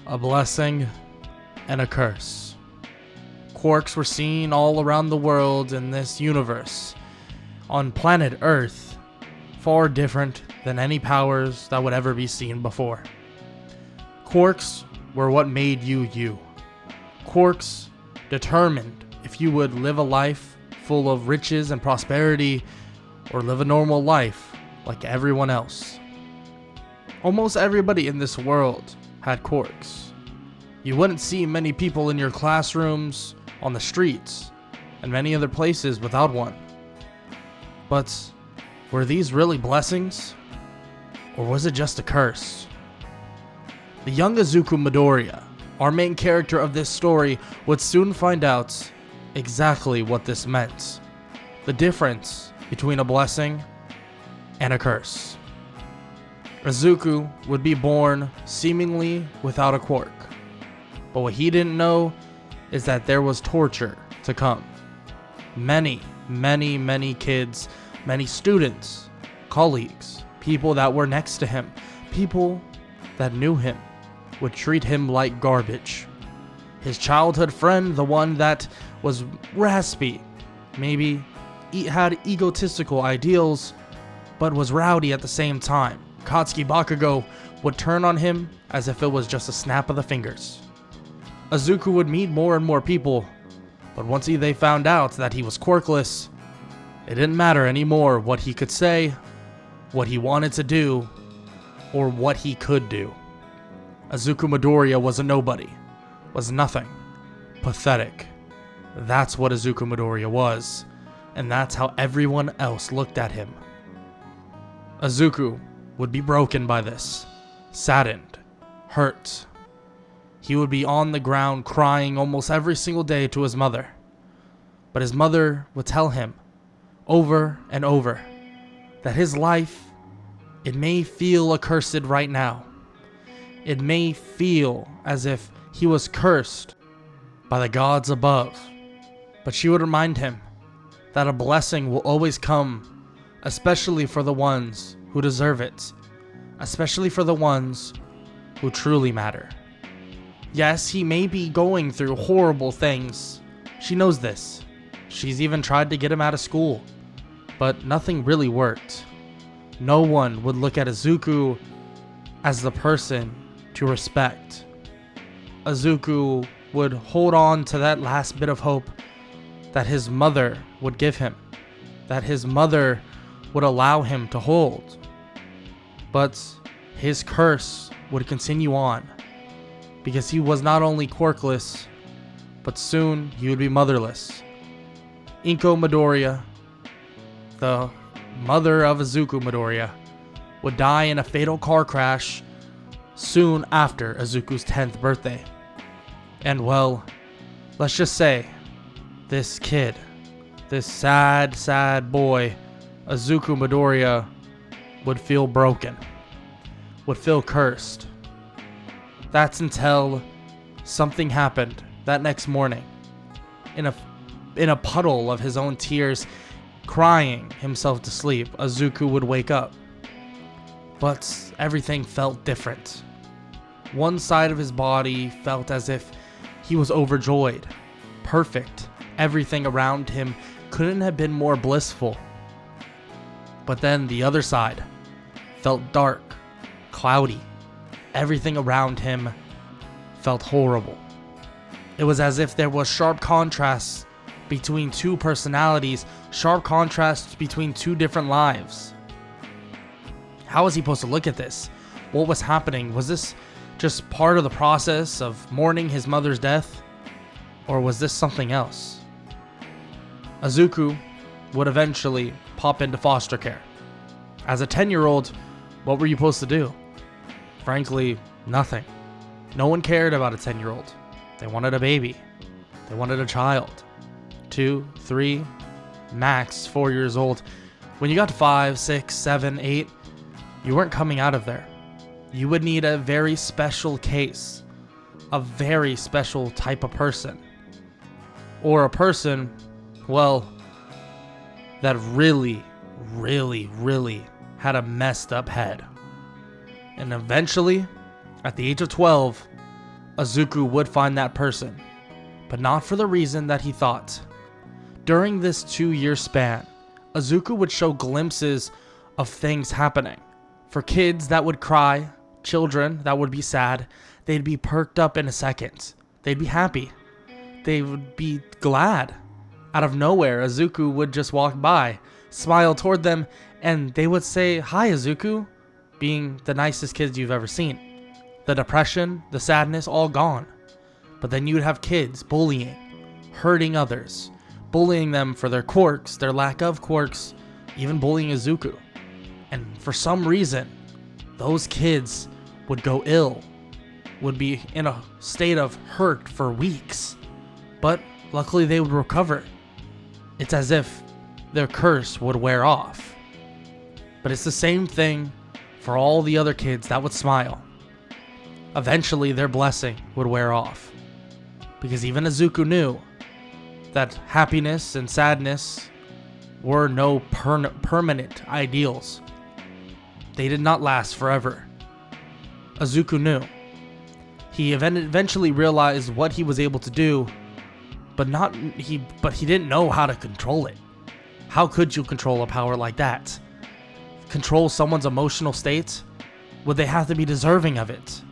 A blessing and a curse. Quirks were seen all around the world in this universe. On planet Earth, far different than any powers that would ever be seen before. Quirks were what made you you. Quirks determined if you would live a life full of riches and prosperity or live a normal life like everyone else. Almost everybody in this world had quirks. You wouldn't see many people in your classrooms, on the streets, and many other places without one. But were these really blessings? Or was it just a curse? The young Izuku Midoriya, our main character of this story, would soon find out exactly what this meant. The difference between a blessing and a curse. Izuku would be born seemingly without a quirk. But what he didn't know is that there was torture to come. Many kids, many students, colleagues, people that were next to him, people that knew him, would treat him like garbage. His childhood friend, the one that was raspy, maybe had egotistical ideals, but was rowdy at the same time, Katsuki Bakugou, would turn on him as if it was just a snap of the fingers. Izuku would meet more and more people, but once they found out that he was quirkless, it didn't matter anymore what he could say, what he wanted to do, or what he could do. Izuku Midoriya was a nobody, was nothing, pathetic. That's what Izuku Midoriya was, and that's how everyone else looked at him. Izuku would be broken by this, saddened, hurt. He would be on the ground crying almost every single day to his mother. But his mother would tell him over and over that his life, it may feel accursed right now. It may feel as if he was cursed by the gods above. But she would remind him that a blessing will always come, especially for the ones who deserve it, especially for the ones who truly matter. Yes, he may be going through horrible things. She knows this. She's even tried to get him out of school, but nothing really worked. No one would look at Izuku as the person to respect. Izuku would hold on to that last bit of hope that his mother would give him, that his mother would allow him to hold. But his curse would continue on, because he was not only quirkless, but soon he would be motherless. Inko Midoriya, the mother of Izuku Midoriya, would die in a fatal car crash soon after Izuku's 10th birthday. And well, let's just say, this kid, this sad boy, Izuku Midoriya, would feel broken, would feel cursed. That's until something happened that next morning. In a puddle of his own tears, crying himself to sleep, Izuku would wake up. But everything felt different. One side of his body felt as if he was overjoyed, perfect. Everything around him couldn't have been more blissful. But then the other side felt dark, cloudy. Everything around him felt horrible. It was as if there was sharp contrasts between two personalities, sharp contrasts between two different lives. How was he supposed to look at this? What was happening? Was this just part of the process of mourning his mother's death? Or was this something else? Izuku would eventually pop into foster care. As a 10-year-old, what were you supposed to do? Frankly, nothing. No one cared about a 10-year-old. They wanted a baby. They wanted a child. 2, 3, max 4 years old. When you got to 5, 6, 7, 8, you weren't coming out of there. You would need a very special case, a very special type of person, or a person, well, that really had a messed up head. And eventually, at the age of 12, Izuku would find that person, but not for the reason that he thought. During this 2-year span, Izuku would show glimpses of things happening. For kids that would cry, children that would be sad, they'd be perked up in a second. They'd be happy. They would be glad. Out of nowhere, Izuku would just walk by, smile toward them, and they would say, "Hi, Izuku," being the nicest kids you've ever seen. The depression, the sadness, all gone. But then you would have kids bullying, hurting others, bullying them for their quirks, their lack of quirks, even bullying Izuku. And for some reason, those kids would go ill, would be in a state of hurt for weeks. But luckily they would recover. It's as if their curse would wear off. But it's the same thing for all the other kids that would smile. Eventually their blessing would wear off. Because even Izuku knew that happiness and sadness were no permanent ideals. They did not last forever. Izuku knew. He eventually realized what he was able to do, but he didn't know how to control it. How could you control a power like that? Control someone's emotional state? Would they have to be deserving of it?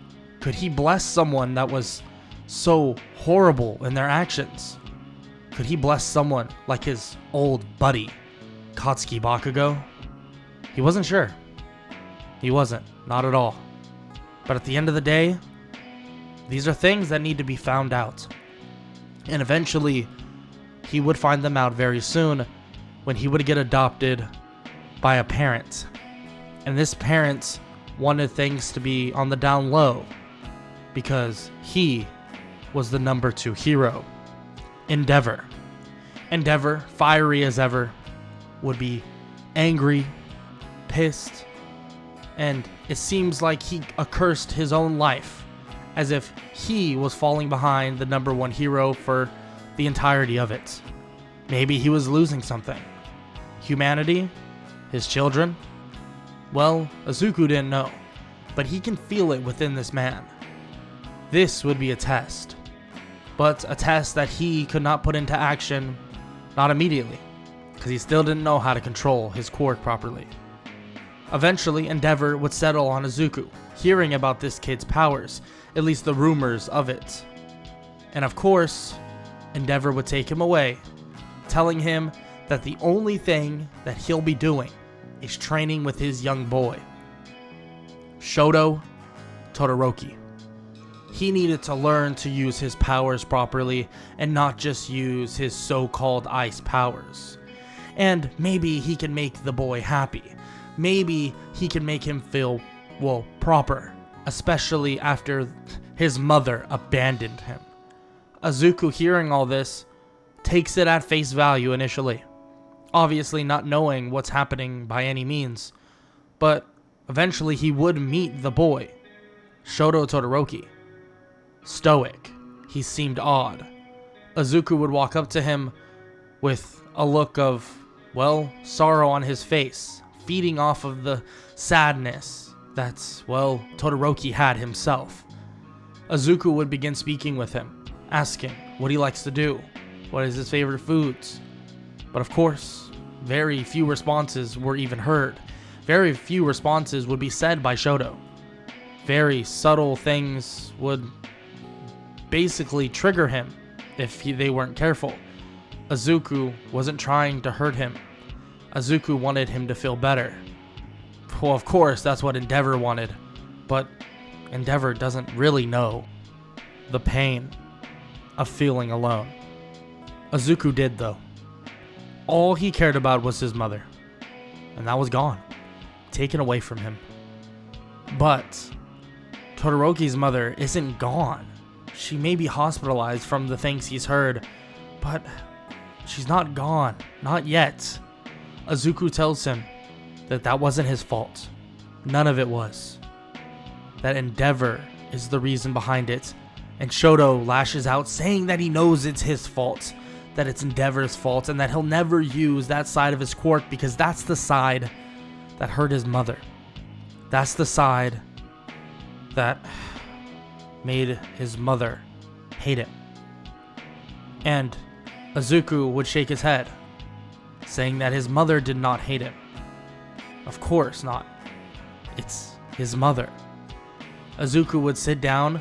Could he bless someone that was so horrible in their actions? Could he bless someone like his old buddy, Katsuki Bakugou? He wasn't sure. He wasn't, not at all. But at the end of the day, these are things that need to be found out. And eventually, he would find them out very soon when he would get adopted by a parent. And this parent wanted things to be on the down low because he was the number 2 hero. Endeavor. Endeavor, fiery as ever, would be angry, pissed, and it seems like he accursed his own life, as if he was falling behind the number 1 hero for the entirety of it. Maybe he was losing something. Humanity? His children? Well, Izuku didn't know, but he can feel it within this man. This would be a test, but a test that he could not put into action, not immediately, because he still didn't know how to control his quirk properly. Eventually, Endeavor would settle on Izuku, hearing about this kid's powers, at least the rumors of it. And of course, Endeavor would take him away, telling him that the only thing that he'll be doing is training with his young boy, Shoto Todoroki. He needed to learn to use his powers properly and not just use his so-called ice powers. And maybe he can make the boy happy. Maybe he can make him feel, proper, especially after his mother abandoned him. Izuku, hearing all this, takes it at face value initially, obviously not knowing what's happening by any means, but eventually he would meet the boy, Shoto Todoroki. Stoic, he seemed odd. Izuku would walk up to him with a look of, sorrow on his face, feeding off of the sadness that, Todoroki had himself. Izuku would begin speaking with him, asking what he likes to do, what is his favorite foods. But of course, very few responses were even heard. Very few responses would be said by Shoto. Very subtle things would basically trigger him if they weren't careful. Izuku wasn't trying to hurt him. Izuku wanted him to feel better. Well, of course, that's what Endeavor wanted, but Endeavor doesn't really know the pain of feeling alone. Izuku did, though. All he cared about was his mother, and that was gone, taken away from him. But Todoroki's mother isn't gone. She may be hospitalized from the things he's heard, but she's not gone, not yet. Izuku tells him that that wasn't his fault. None of it was. That Endeavor is the reason behind it, and Shoto lashes out saying that he knows it's his fault, that it's Endeavor's fault, and that he'll never use that side of his quirk because that's the side that hurt his mother. That's the side that made his mother hate him. And Izuku would shake his head, saying that his mother did not hate him. Of course not. It's his mother. Izuku would sit down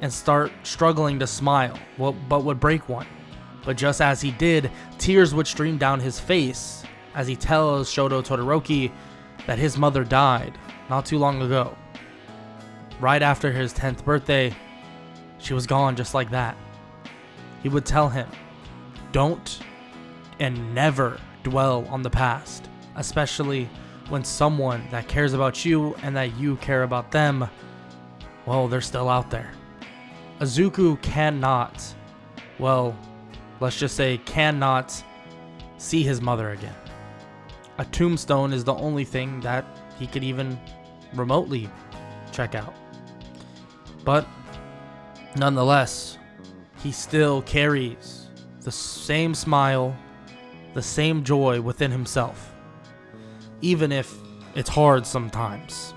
and start struggling to smile, but would break one. But just as he did, tears would stream down his face as he tells Shoto Todoroki that his mother died not too long ago. Right after his 10th birthday, she was gone just like that. He would tell him, don't and never dwell on the past, especially when someone that cares about you and that you care about them, well, they're still out there. Izuku cannot, well, let's just say cannot see his mother again. A tombstone is the only thing that he could even remotely check out. But nonetheless, he still carries the same smile, the same joy within himself, even if it's hard sometimes.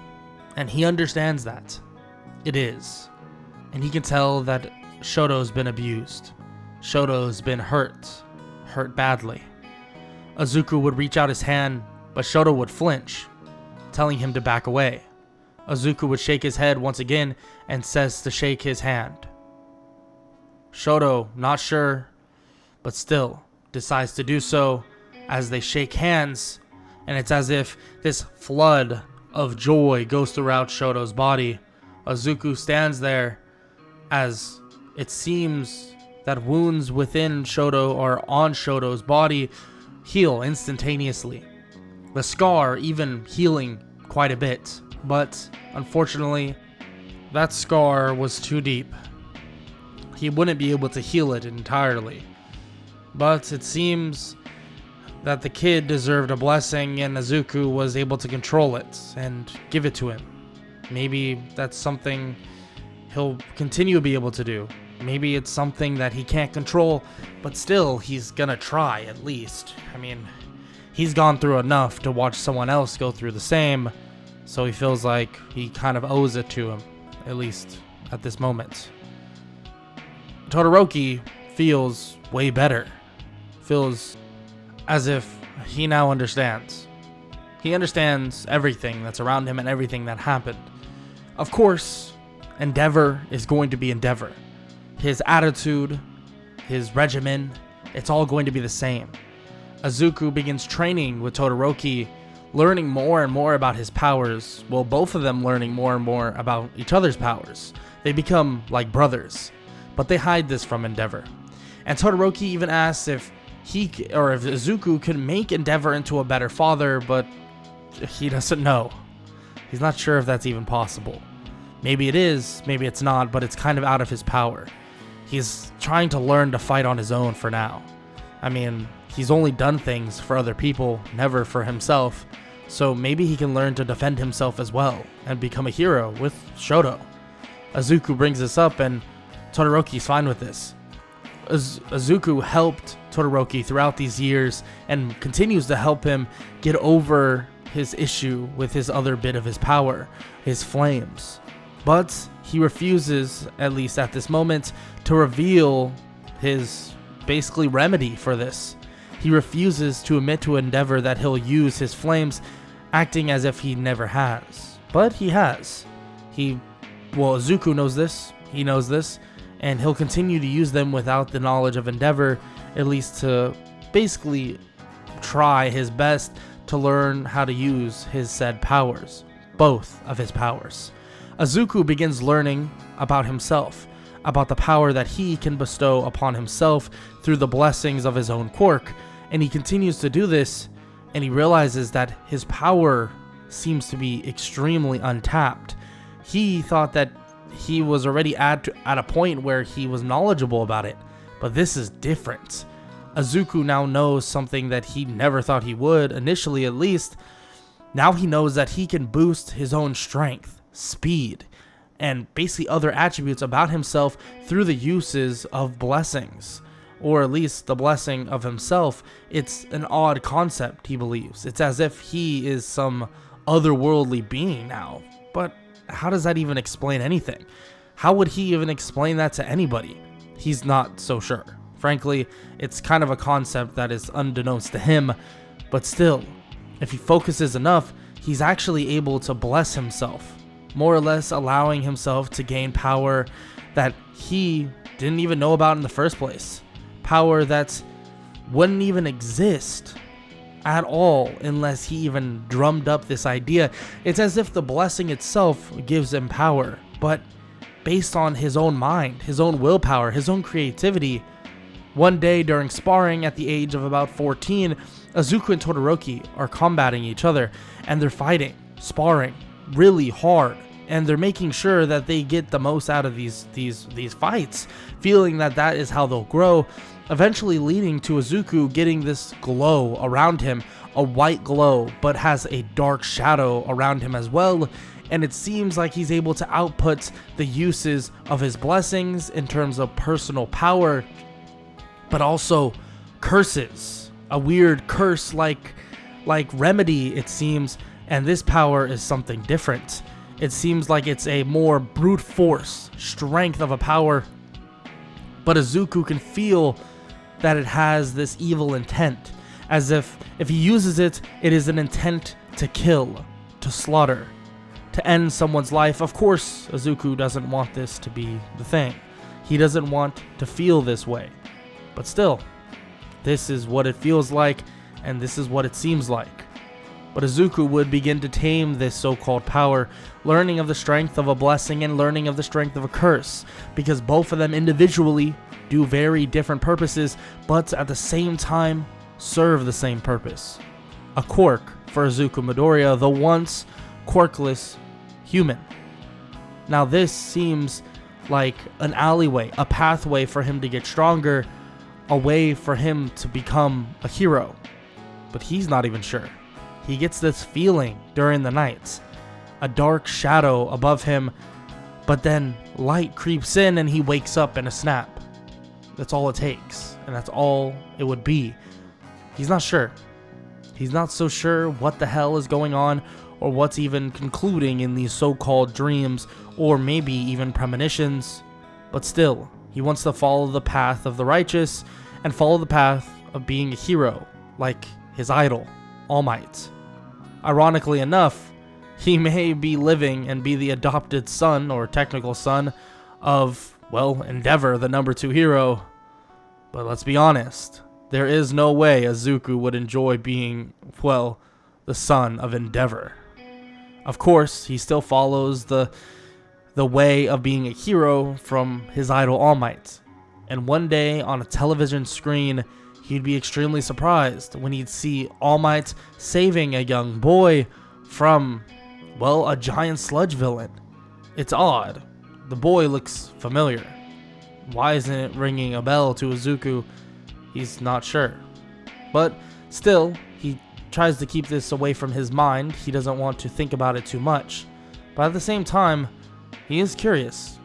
And he understands that. It is. And he can tell that Shoto's been abused. Shoto's been hurt badly. Izuku would reach out his hand, but Shoto would flinch, telling him to back away. Izuku would shake his head once again and says to shake his hand. Shoto, not sure, but still decides to do so as they shake hands, and it's as if this flood of joy goes throughout Shoto's body. Izuku stands there as it seems that wounds within Shoto or on Shoto's body heal instantaneously. The scar even healing quite a bit, but unfortunately, that scar was too deep. He wouldn't be able to heal it entirely. But it seems that the kid deserved a blessing and Izuku was able to control it and give it to him. Maybe that's something he'll continue to be able to do. Maybe it's something that he can't control, but still, he's gonna try at least. I mean, he's gone through enough to watch someone else go through the same, so he feels like he kind of owes it to him, at least at this moment. Todoroki feels way better. Feels as if he now understands. He understands everything that's around him and everything that happened. Of course, Endeavor is going to be Endeavor. His attitude, his regimen, it's all going to be the same. Izuku begins training with Todoroki, learning more and more about his powers, while both of them learning more and more about each other's powers. They become like brothers, but they hide this from Endeavor. And Todoroki even asks if Izuku could make Endeavor into a better father, but he doesn't know. He's not sure if that's even possible. Maybe it is, maybe it's not, but it's kind of out of his power. He's trying to learn to fight on his own for now. I mean, he's only done things for other people, never for himself, so maybe he can learn to defend himself as well and become a hero with Shoto. Izuku brings this up and Todoroki's fine with this. Izuku helped Todoroki throughout these years and continues to help him get over his issue with his other bit of his power, his flames. But he refuses, at least at this moment, to reveal his basically remedy for this. He refuses to admit to Endeavor that he'll use his flames, acting as if he never has. But he has. Izuku knows this, he knows this, and he'll continue to use them without the knowledge of Endeavor, at least to basically try his best to learn how to use his said powers, both of his powers. Izuku begins learning about himself, about the power that he can bestow upon himself through the blessings of his own quirk, and he continues to do this, and he realizes that his power seems to be extremely untapped. He thought that he was already at a point where he was knowledgeable about it, but this is different. Izuku now knows something that he never thought he would, initially at least. Now he knows that he can boost his own strength, speed, and basically other attributes about himself through the uses of blessings, or at least the blessing of himself. It's an odd concept, he believes. It's as if he is some otherworldly being now, but how does that even explain anything? How would he even explain that to anybody? He's not so sure. Frankly, it's kind of a concept that is unbeknownst to him, but still, if he focuses enough, he's actually able to bless himself, more or less allowing himself to gain power that he didn't even know about in the first place. Power that wouldn't even exist at all unless he even drummed up this idea. It's as if the blessing itself gives him power, but based on his own mind, his own willpower, his own creativity. One day during sparring at the age of about 14, Izuku and Todoroki are combating each other, and they're fighting, sparring really hard, and they're making sure that they get the most out of these fights, feeling that that is how they'll grow, eventually leading to Izuku getting this glow around him, a white glow, but has a dark shadow around him as well, and it seems like he's able to output the uses of his blessings in terms of personal power, but also curses, a weird curse-like remedy, it seems, and this power is something different. It seems like it's a more brute force, strength of a power, but Izuku can feel that it has this evil intent, as if he uses it, it is an intent to kill, to slaughter, to end someone's life. Of course, Izuku doesn't want this to be the thing. He doesn't want to feel this way. But still, this is what it feels like, and this is what it seems like. But Izuku would begin to tame this so-called power, learning of the strength of a blessing and learning of the strength of a curse, because both of them individually do very different purposes, but at the same time serve the same purpose. A quirk for Izuku Midoriya, the once quirkless human. Now this seems like an alleyway, a pathway for him to get stronger, a way for him to become a hero. But he's not even sure. He gets this feeling during the nights, a dark shadow above him, but then light creeps in and he wakes up in a snap. That's all it takes, and that's all it would be. He's not sure. He's not so sure what the hell is going on, or what's even concluding in these so-called dreams, or maybe even premonitions. But still, he wants to follow the path of the righteous, and follow the path of being a hero, like his idol, All Might. Ironically enough, he may be living and be the adopted son, or technical son, of, well, Endeavor, the number 2 hero. But let's be honest, there is no way Izuku would enjoy being, well, the son of Endeavor. Of course, he still follows the way of being a hero from his idol All Might. And one day on a television screen, he'd be extremely surprised when he'd see All Might saving a young boy from, well, a giant sludge villain. It's odd. The boy looks familiar. Why isn't it ringing a bell to Izuku? He's not sure. But still, he tries to keep this away from his mind. He doesn't want to think about it too much. But at the same time, he is curious.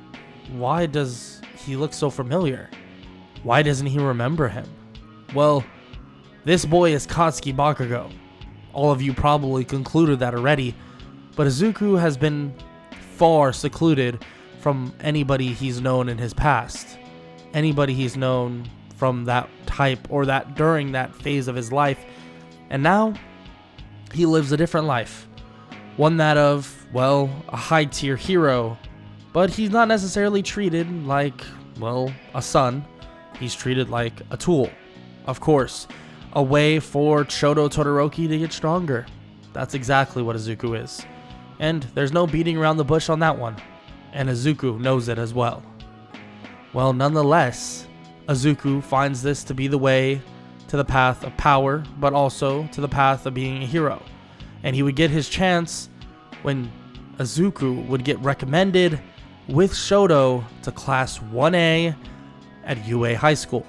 Why does he look so familiar? Why doesn't he remember him? Well, this boy is Katsuki Bakugou. All of you probably concluded that already, but Izuku has been far secluded from anybody he's known in his past. Anybody he's known from that type or that during that phase of his life. And now, he lives a different life. One that of, well, a high-tier hero, but he's not necessarily treated like, well, a son. He's treated like a tool. Of course, a way for Shoto Todoroki to get stronger. That's exactly what Izuku is. And there's no beating around the bush on that one. And Izuku knows it as well. Well, nonetheless, Izuku finds this to be the way to the path of power, but also to the path of being a hero. And he would get his chance when Izuku would get recommended with Shoto to Class 1A at UA High School.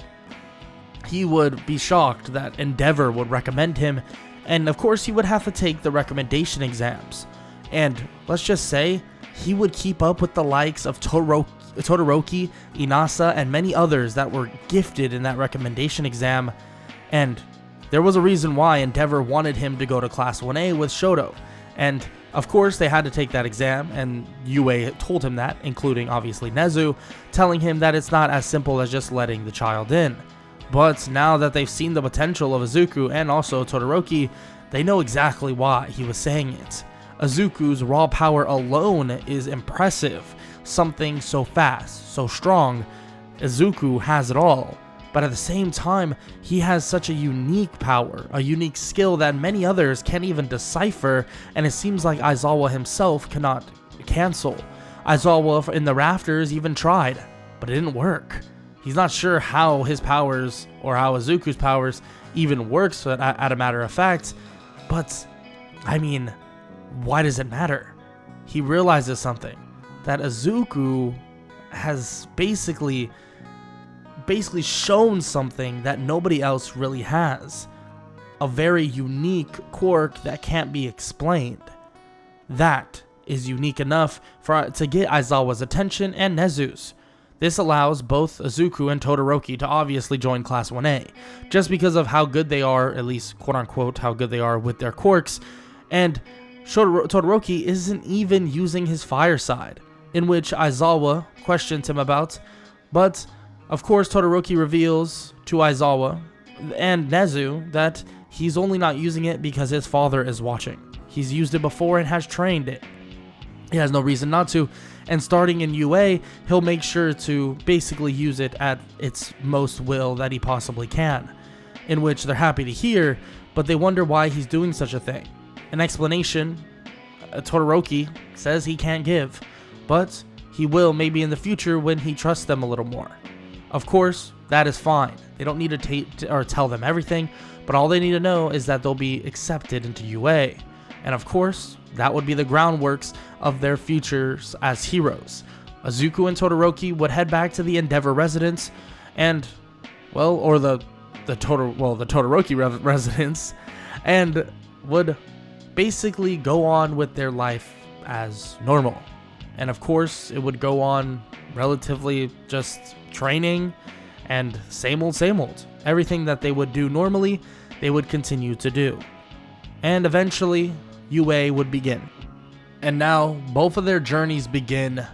He would be shocked that Endeavor would recommend him, and of course he would have to take the recommendation exams. And let's just say, he would keep up with the likes of Todoroki, Inasa, and many others that were gifted in that recommendation exam. And there was a reason why Endeavor wanted him to go to Class 1A with Shoto. And of course, they had to take that exam, and Yue told him that, including obviously Nezu, telling him that it's not as simple as just letting the child in. But now that they've seen the potential of Izuku and also Todoroki, they know exactly why he was saying it. Izuku's raw power alone is impressive. Something so fast, so strong. Izuku has it all. But at the same time, he has such a unique power, a unique skill that many others can't even decipher, and it seems like Aizawa himself cannot cancel. Aizawa in the rafters even tried, but it didn't work. He's not sure how his powers, or how Izuku's powers, even works at a matter of fact, but, I mean, why does it matter? He realizes something, that Izuku has basically shown something that nobody else really has. A very unique quirk that can't be explained. That is unique enough to get Aizawa's attention and Nezu's. This allows both Izuku and Todoroki to obviously join Class 1A, just because of how good they are, at least quote-unquote how good they are with their quirks, and Todoroki isn't even using his fire side, in which Aizawa questions him about, but of course Todoroki reveals to Aizawa and Nezu that he's only not using it because his father is watching. He's used it before and has trained it. He has no reason not to, and starting in UA, he'll make sure to basically use it at its most will that he possibly can, in which they're happy to hear, but they wonder why he's doing such a thing. An explanation, Todoroki says he can't give, but he will maybe in the future when he trusts them a little more. Of course, that is fine. They don't need to tell them everything, but all they need to know is that they'll be accepted into UA. And of course, that would be the groundworks of their futures as heroes. Izuku and Todoroki would head back to the Endeavor residence and, well, or the Todoroki residence, and would basically go on with their life as normal. And of course, it would go on relatively just training and same old. Everything that they would do normally, they would continue to do. And eventually, UA would begin. And now, both of their journeys begin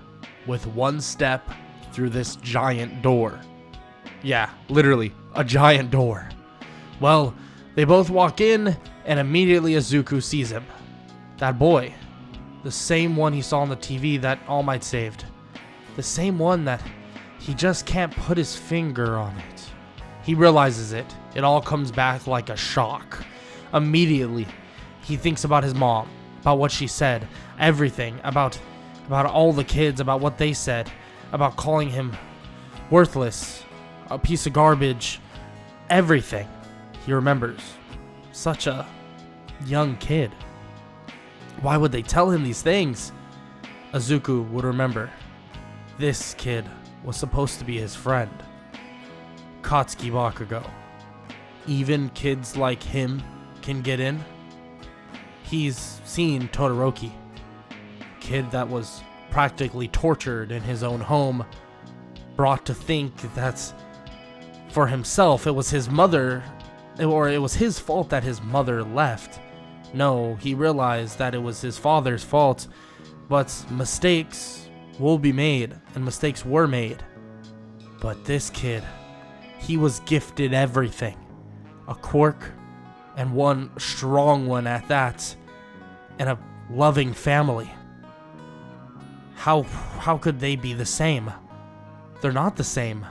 with one step through this giant door. Yeah, literally, a giant door. Well, they both walk in, and immediately Izuku sees him. That boy. The same one he saw on the TV that All Might saved. The same one that he just can't put his finger on it. He realizes it. It all comes back like a shock. Immediately, he thinks about his mom, about what she said, everything, about all the kids, about what they said, about calling him worthless, a piece of garbage, everything. He remembers. Such a young kid. Why would they tell him these things? Izuku would remember. This kid was supposed to be his friend. Katsuki Bakugou. Even kids like him can get in. He's seen Todoroki. Kid that was practically tortured in his own home. Brought to think that for himself it was his mother, or it was his fault that his mother left. No, he realized that it was his father's fault, but mistakes will be made, and mistakes were made. But this kid, he was gifted everything. A quirk, and one strong one at that, and a loving family. How could they be the same? They're not the same.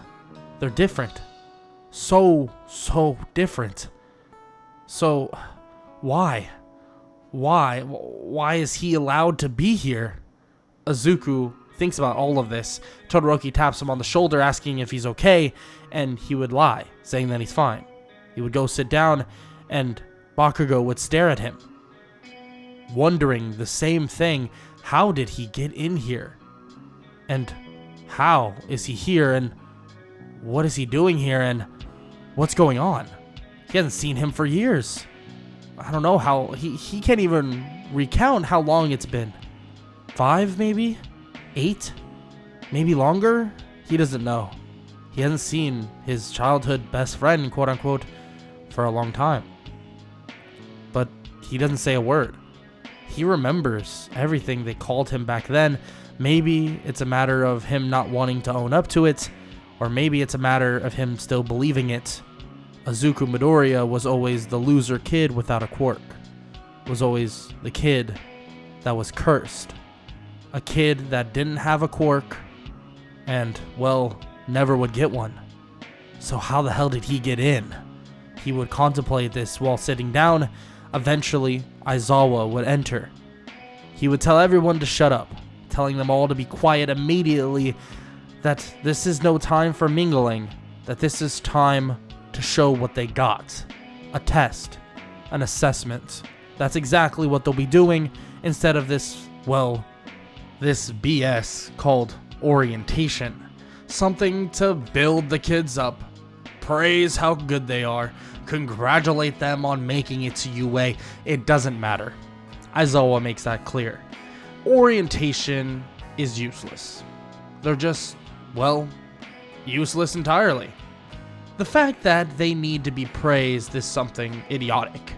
They're different. So different. So, why? Why is he allowed to be here? Izuku thinks about all of this. Todoroki taps him on the shoulder asking if he's okay, and he would lie, saying that he's fine. He would go sit down, and Bakugou would stare at him, wondering the same thing. How did he get in here? And how is he here? And what is he doing here? And what's going on? He hasn't seen him for years. I don't know how. He can't even recount how long it's been. 5 maybe? 8? Maybe longer? He doesn't know. He hasn't seen his childhood best friend, quote unquote, for a long time. But he doesn't say a word. he remembers everything they called him back then. Maybe it's a matter of him not wanting to own up to it, or maybe it's a matter of him still believing it. Izuku Midoriya was always the loser kid without a quirk. Was always the kid that was cursed. A kid that didn't have a quirk and, well, never would get one. So how the hell did he get in? He would contemplate this while sitting down. Eventually, Aizawa would enter. He would tell everyone to shut up, telling them all to be quiet immediately, that this is no time for mingling, that this is time to show what they got. A test, an assessment. That's exactly what they'll be doing instead of this, well, this BS called orientation. Something to build the kids up, praise how good they are, congratulate them on making it to UA. It doesn't matter. Aizawa makes that clear. Orientation is useless. They're just, well, useless entirely. The fact that they need to be praised is something idiotic.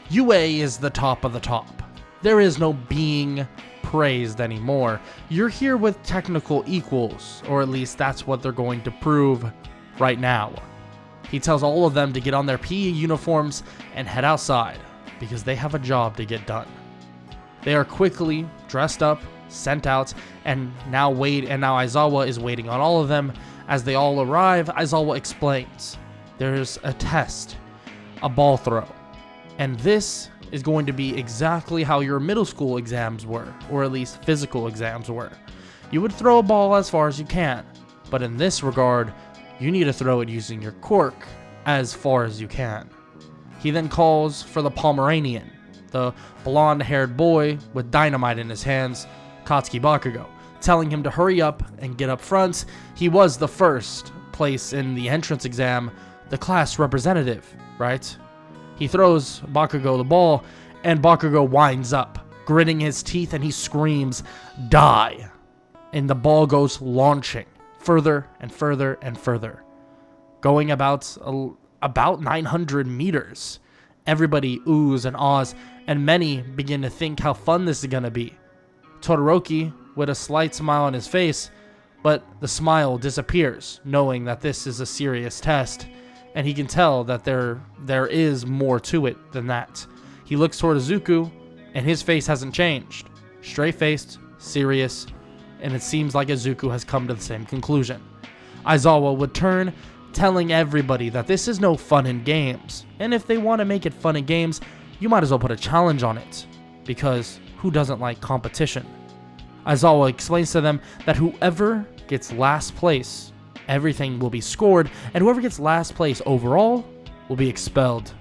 UA is the top of the top. There is no being praised anymore. You're here with technical equals, or at least that's what they're going to prove right now. He tells all of them to get on their PE uniforms and head outside, because they have a job to get done. They are quickly dressed up, sent out, and now Aizawa is waiting on all of them. As they all arrive, Aizawa explains, there's a test, a ball throw, and this is going to be exactly how your middle school exams were, or at least physical exams were. You would throw a ball as far as you can, but in this regard, you need to throw it using your quirk as far as you can. He then calls for the Pomeranian, the blonde-haired boy with dynamite in his hands, Katsuki Bakugou, telling him to hurry up and get up front. He was the first place in the entrance exam, the class representative, right? He throws Bakugou the ball, and Bakugou winds up, gritting his teeth, and he screams, "Die!" And the ball goes launching further and further and further, going about 900 meters. Everybody oohs and ahs, and many begin to think how fun this is going to be. Todoroki, with a slight smile on his face, but the smile disappears, knowing that this is a serious test, and he can tell that there is more to it than that. He looks toward Izuku, and his face hasn't changed. Straight-faced, serious, and it seems like Izuku has come to the same conclusion. Aizawa would turn, telling everybody that this is no fun and games, and if they want to make it fun and games, you might as well put a challenge on it, because who doesn't like competition? Aizawa explains to them that whoever gets last place, everything will be scored, and whoever gets last place overall will be expelled.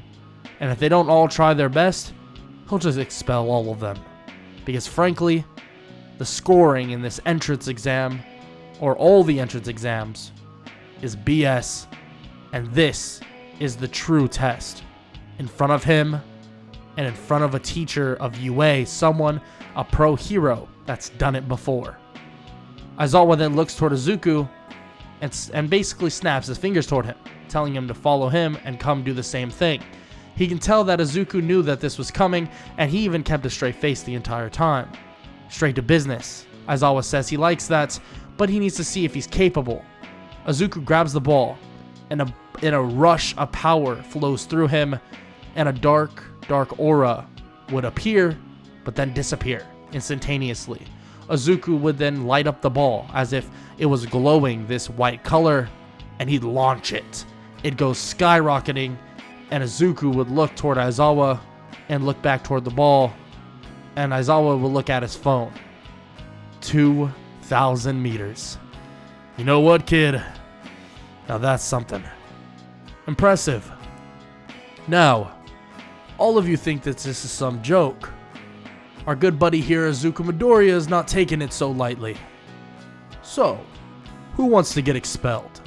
And if they don't all try their best, he'll just expel all of them. Because frankly, the scoring in this entrance exam, or all the entrance exams, is BS, and this is the true test. In front of him, and in front of a teacher of UA, someone, a pro hero that's done it before. Aizawa then looks toward Izuku and basically snaps his fingers toward him, telling him to follow him and come do the same thing. He can tell that Izuku knew that this was coming, and he even kept a straight face the entire time. Straight to business. Aizawa says he likes that, but he needs to see if he's capable. Izuku grabs the ball, and in a rush of power flows through him, and a dark aura would appear, but then disappear instantaneously. Izuku would then light up the ball as if it was glowing this white color, and he'd launch it. It goes skyrocketing, and Izuku would look toward Aizawa and look back toward the ball, and Aizawa would look at his phone. 2,000 meters. You know what, kid? Now that's something. Impressive. Now, all of you think that this is some joke. Our good buddy here, Izuku Midoriya, is not taking it so lightly. So, who wants to get expelled?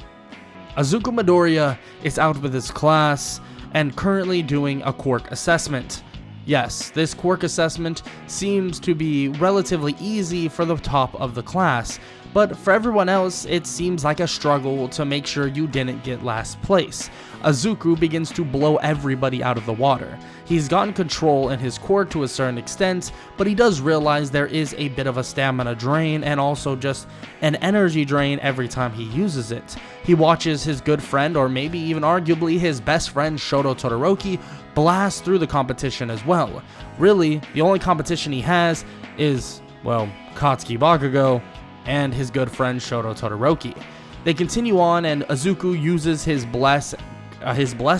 Izuku Midoriya is out with his class and currently doing a quirk assessment. Yes, this quirk assessment seems to be relatively easy for the top of the class, but for everyone else, it seems like a struggle to make sure you didn't get last place. Izuku begins to blow everybody out of the water. He's gotten control in his core to a certain extent, but he does realize there is a bit of a stamina drain and also just an energy drain every time he uses it. He watches his good friend, or maybe even arguably his best friend Shoto Todoroki, blast through the competition as well. Really, the only competition he has is, well, Katsuki Bakugou and his good friend Shoto Todoroki. They continue on, and Izuku uses his bless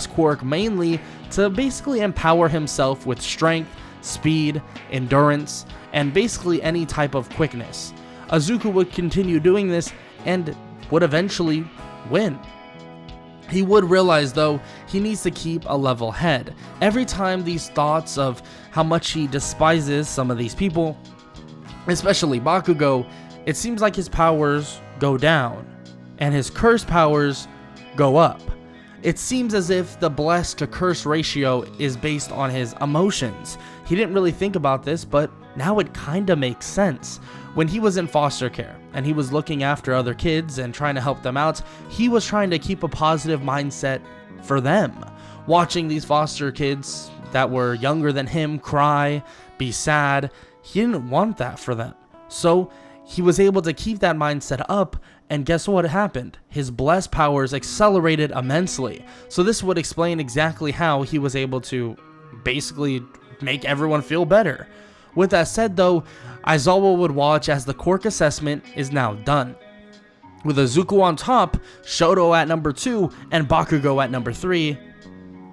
quirk mainly to basically empower himself with strength, speed, endurance, and basically any type of quickness. Izuku would continue doing this and would eventually win. He would realize, though, he needs to keep a level head. Every time these thoughts of how much he despises some of these people, especially Bakugou, it seems like his powers go down and his curse powers go up. It seems as if the blessed to curse ratio is based on his emotions. He didn't really think about this, but now it kinda makes sense. When he was in foster care and he was looking after other kids and trying to help them out, he was trying to keep a positive mindset for them. Watching these foster kids that were younger than him cry, be sad, he didn't want that for them. So he was able to keep that mindset up, and guess what happened? His blessed powers accelerated immensely. So this would explain exactly how he was able to basically make everyone feel better. With that said though, Aizawa would watch as the quirk assessment is now done. With Izuku on top, Shoto at number 2, and Bakugou at number 3,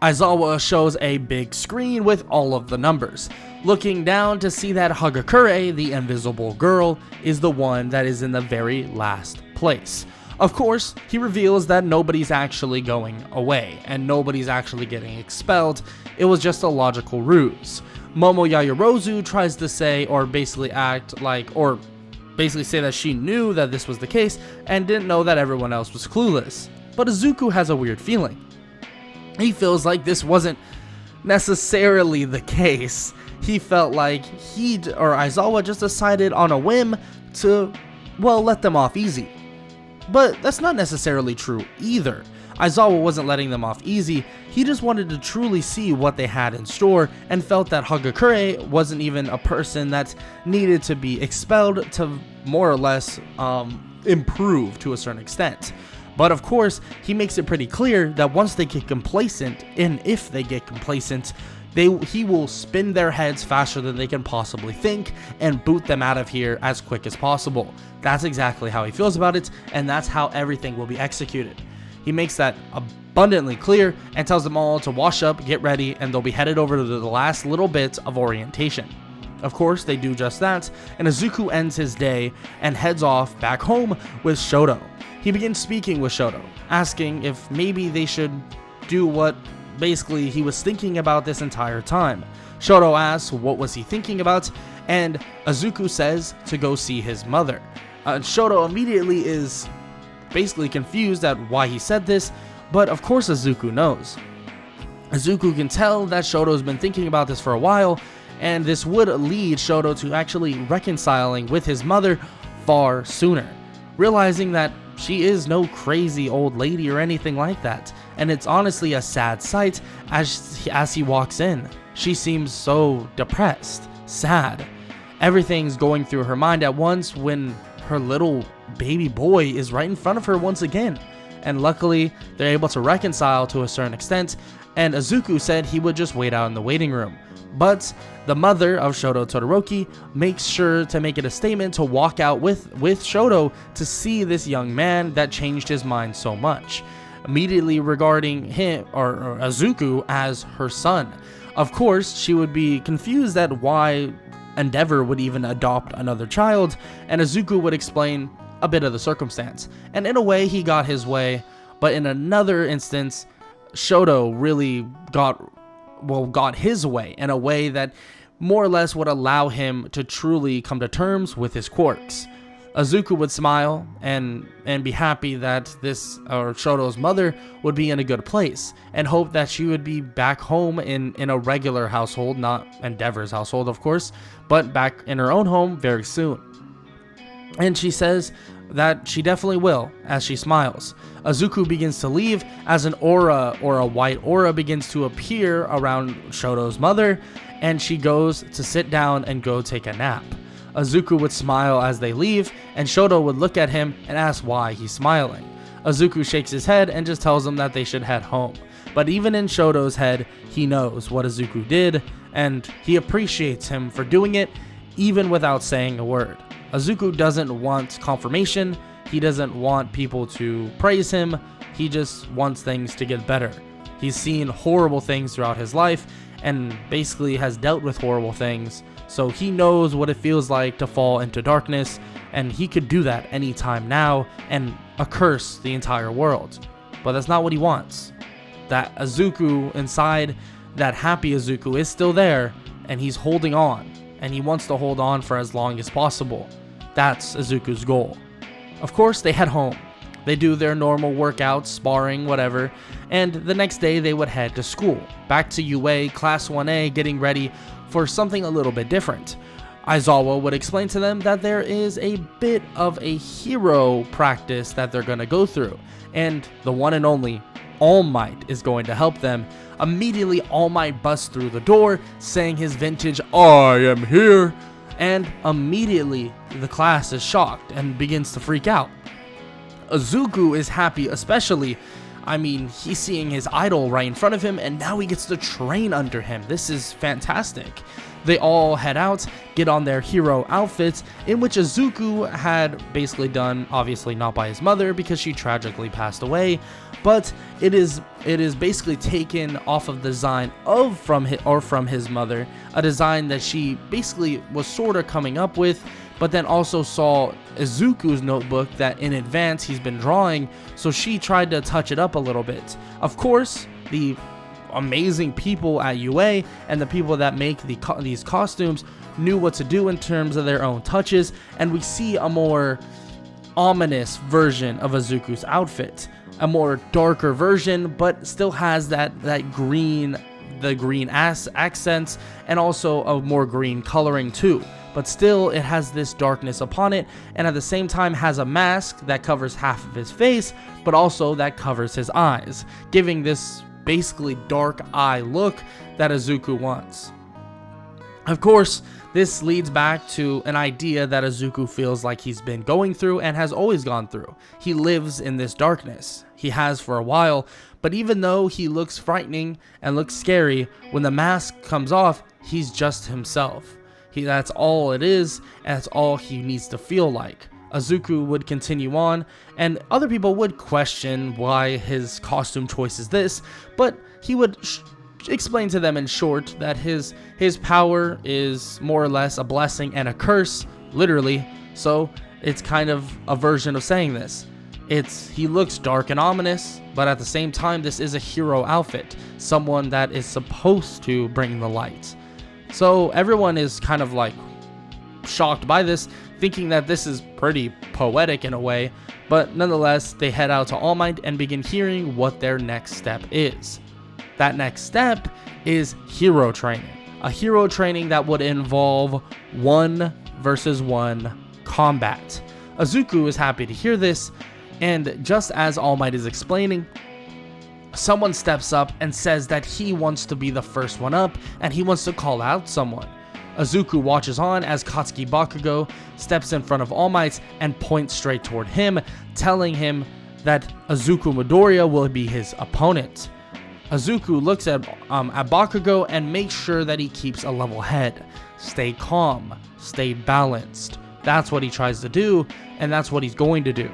Aizawa shows a big screen with all of the numbers. Looking down to see that Hagakure, the invisible girl, is the one that is in the very last place. Of course, he reveals that nobody's actually going away, and nobody's actually getting expelled. It was just a logical ruse. Momo Yaoyorozu tries to say, or basically act like, or basically say that she knew that this was the case, and didn't know that everyone else was clueless. But Izuku has a weird feeling. He feels like this wasn't necessarily the case. He felt like Aizawa just decided on a whim to, well, let them off easy. But that's not necessarily true either. Aizawa wasn't letting them off easy, he just wanted to truly see what they had in store, and felt that Hagakure wasn't even a person that needed to be expelled to more or less improve to a certain extent. But of course, he makes it pretty clear that once they get complacent, and if they get complacent, he will spin their heads faster than they can possibly think and boot them out of here as quick as possible. That's exactly how he feels about it, and that's how everything will be executed. He makes that abundantly clear and tells them all to wash up, get ready, and they'll be headed over to the last little bit of orientation. Of course, they do just that, and Izuku ends his day and heads off back home with Shoto. He begins speaking with Shoto, asking if maybe they should do what basically he was thinking about this entire time. Shoto asks what was he thinking about, and Izuku says to go see his mother. Shoto immediately is basically confused at why he said this, but of course Izuku knows. Izuku can tell that Shoto's been thinking about this for a while, and this would lead Shoto to actually reconciling with his mother far sooner, realizing that she is no crazy old lady or anything like that, and it's honestly a sad sight as he walks in. She seems so depressed, sad. Everything's going through her mind at once when her little baby boy is right in front of her once again, and luckily they're able to reconcile to a certain extent, and Izuku said he would just wait out in the waiting room. But the mother of Shoto Todoroki makes sure to make it a statement to walk out with Shoto to see this young man that changed his mind so much, immediately regarding him or Izuku as her son. Of course, she would be confused at why Endeavor would even adopt another child, and Izuku would explain a bit of the circumstance. And in a way, he got his way, but in another instance, Shoto really got his way in a way that more or less would allow him to truly come to terms with his quirks. Izuku would smile and be happy that Shoto's mother would be in a good place, and hope that she would be back home in a regular household, not Endeavor's household of course, but back in her own home very soon. And she says that she definitely will, as she smiles. Izuku begins to leave as an aura, or a white aura, begins to appear around Shoto's mother, and she goes to sit down and go take a nap. Izuku would smile as they leave, and Shoto would look at him and ask why he's smiling. Izuku shakes his head and just tells him that they should head home. But even in Shoto's head, he knows what Izuku did, and he appreciates him for doing it, even without saying a word. Izuku doesn't want confirmation, he doesn't want people to praise him, he just wants things to get better. He's seen horrible things throughout his life, and basically has dealt with horrible things, so he knows what it feels like to fall into darkness, and he could do that anytime now, and curse the entire world. But that's not what he wants. That Izuku inside, that happy Izuku, is still there, and he's holding on, and he wants to hold on for as long as possible. That's Izuku's goal. Of course, they head home. They do their normal workouts, sparring, whatever, and the next day they would head to school. Back to UA, Class 1A, getting ready for something a little bit different. Aizawa would explain to them that there is a bit of a hero practice that they're going to go through, and the one and only All Might is going to help them. Immediately, All Might busts through the door, saying his vintage, "I am here," and immediately the class is shocked and begins to freak out. Izuku is happy, especially, he's seeing his idol right in front of him, and now he gets to train under him. This is fantastic. They all head out, get on their hero outfits, in which Izuku had basically done, obviously not by his mother because she tragically passed away, but it is basically taken off of the design from his mother, a design that she basically was sort of coming up with, but then also saw Izuku's notebook that in advance he's been drawing, so she tried to touch it up a little bit. Of course, the amazing people at UA and the people that make these costumes knew what to do in terms of their own touches, and we see a more ominous version of Izuku's outfit, a more darker version, but still has the green accents, and also a more green coloring too. But still, it has this darkness upon it, and at the same time has a mask that covers half of his face, but also that covers his eyes, giving this basically dark eye look that Izuku wants. Of course, this leads back to an idea that Izuku feels like he's been going through and has always gone through. He lives in this darkness. He has for a while, but even though he looks frightening and looks scary, when the mask comes off, he's just himself. That's all it is, and that's all he needs to feel like. Izuku would continue on, and other people would question why his costume choice is this, but he would explain to them in short that his power is more or less a blessing and a curse, literally, so it's kind of a version of saying this. He looks dark and ominous, but at the same time, this is a hero outfit, someone that is supposed to bring the light. So everyone is kind of like shocked by this, thinking that this is pretty poetic in a way, but nonetheless, they head out to All Might and begin hearing what their next step is. That next step is hero training. A hero training that would involve 1-versus-1 combat. Izuku is happy to hear this, and just as All Might is explaining, someone steps up and says that he wants to be the first one up, and he wants to call out someone. Izuku watches on as Katsuki Bakugou steps in front of All Might and points straight toward him, telling him that Izuku Midoriya will be his opponent. Izuku looks at Bakugou and makes sure that he keeps a level head. Stay calm, stay balanced. That's what he tries to do, and that's what he's going to do.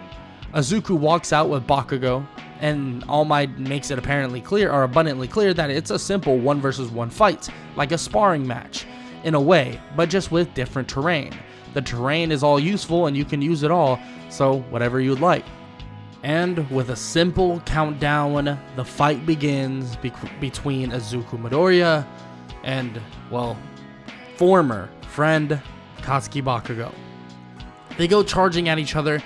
Izuku walks out with Bakugou, and All Might makes it abundantly clear that it's a simple 1-versus-1 fight, like a sparring match, in a way, but just with different terrain. The terrain is all useful and you can use it all, so whatever you'd like. And with a simple countdown, the fight begins between Izuku Midoriya and, well, former friend Katsuki Bakugou. They go charging at each other,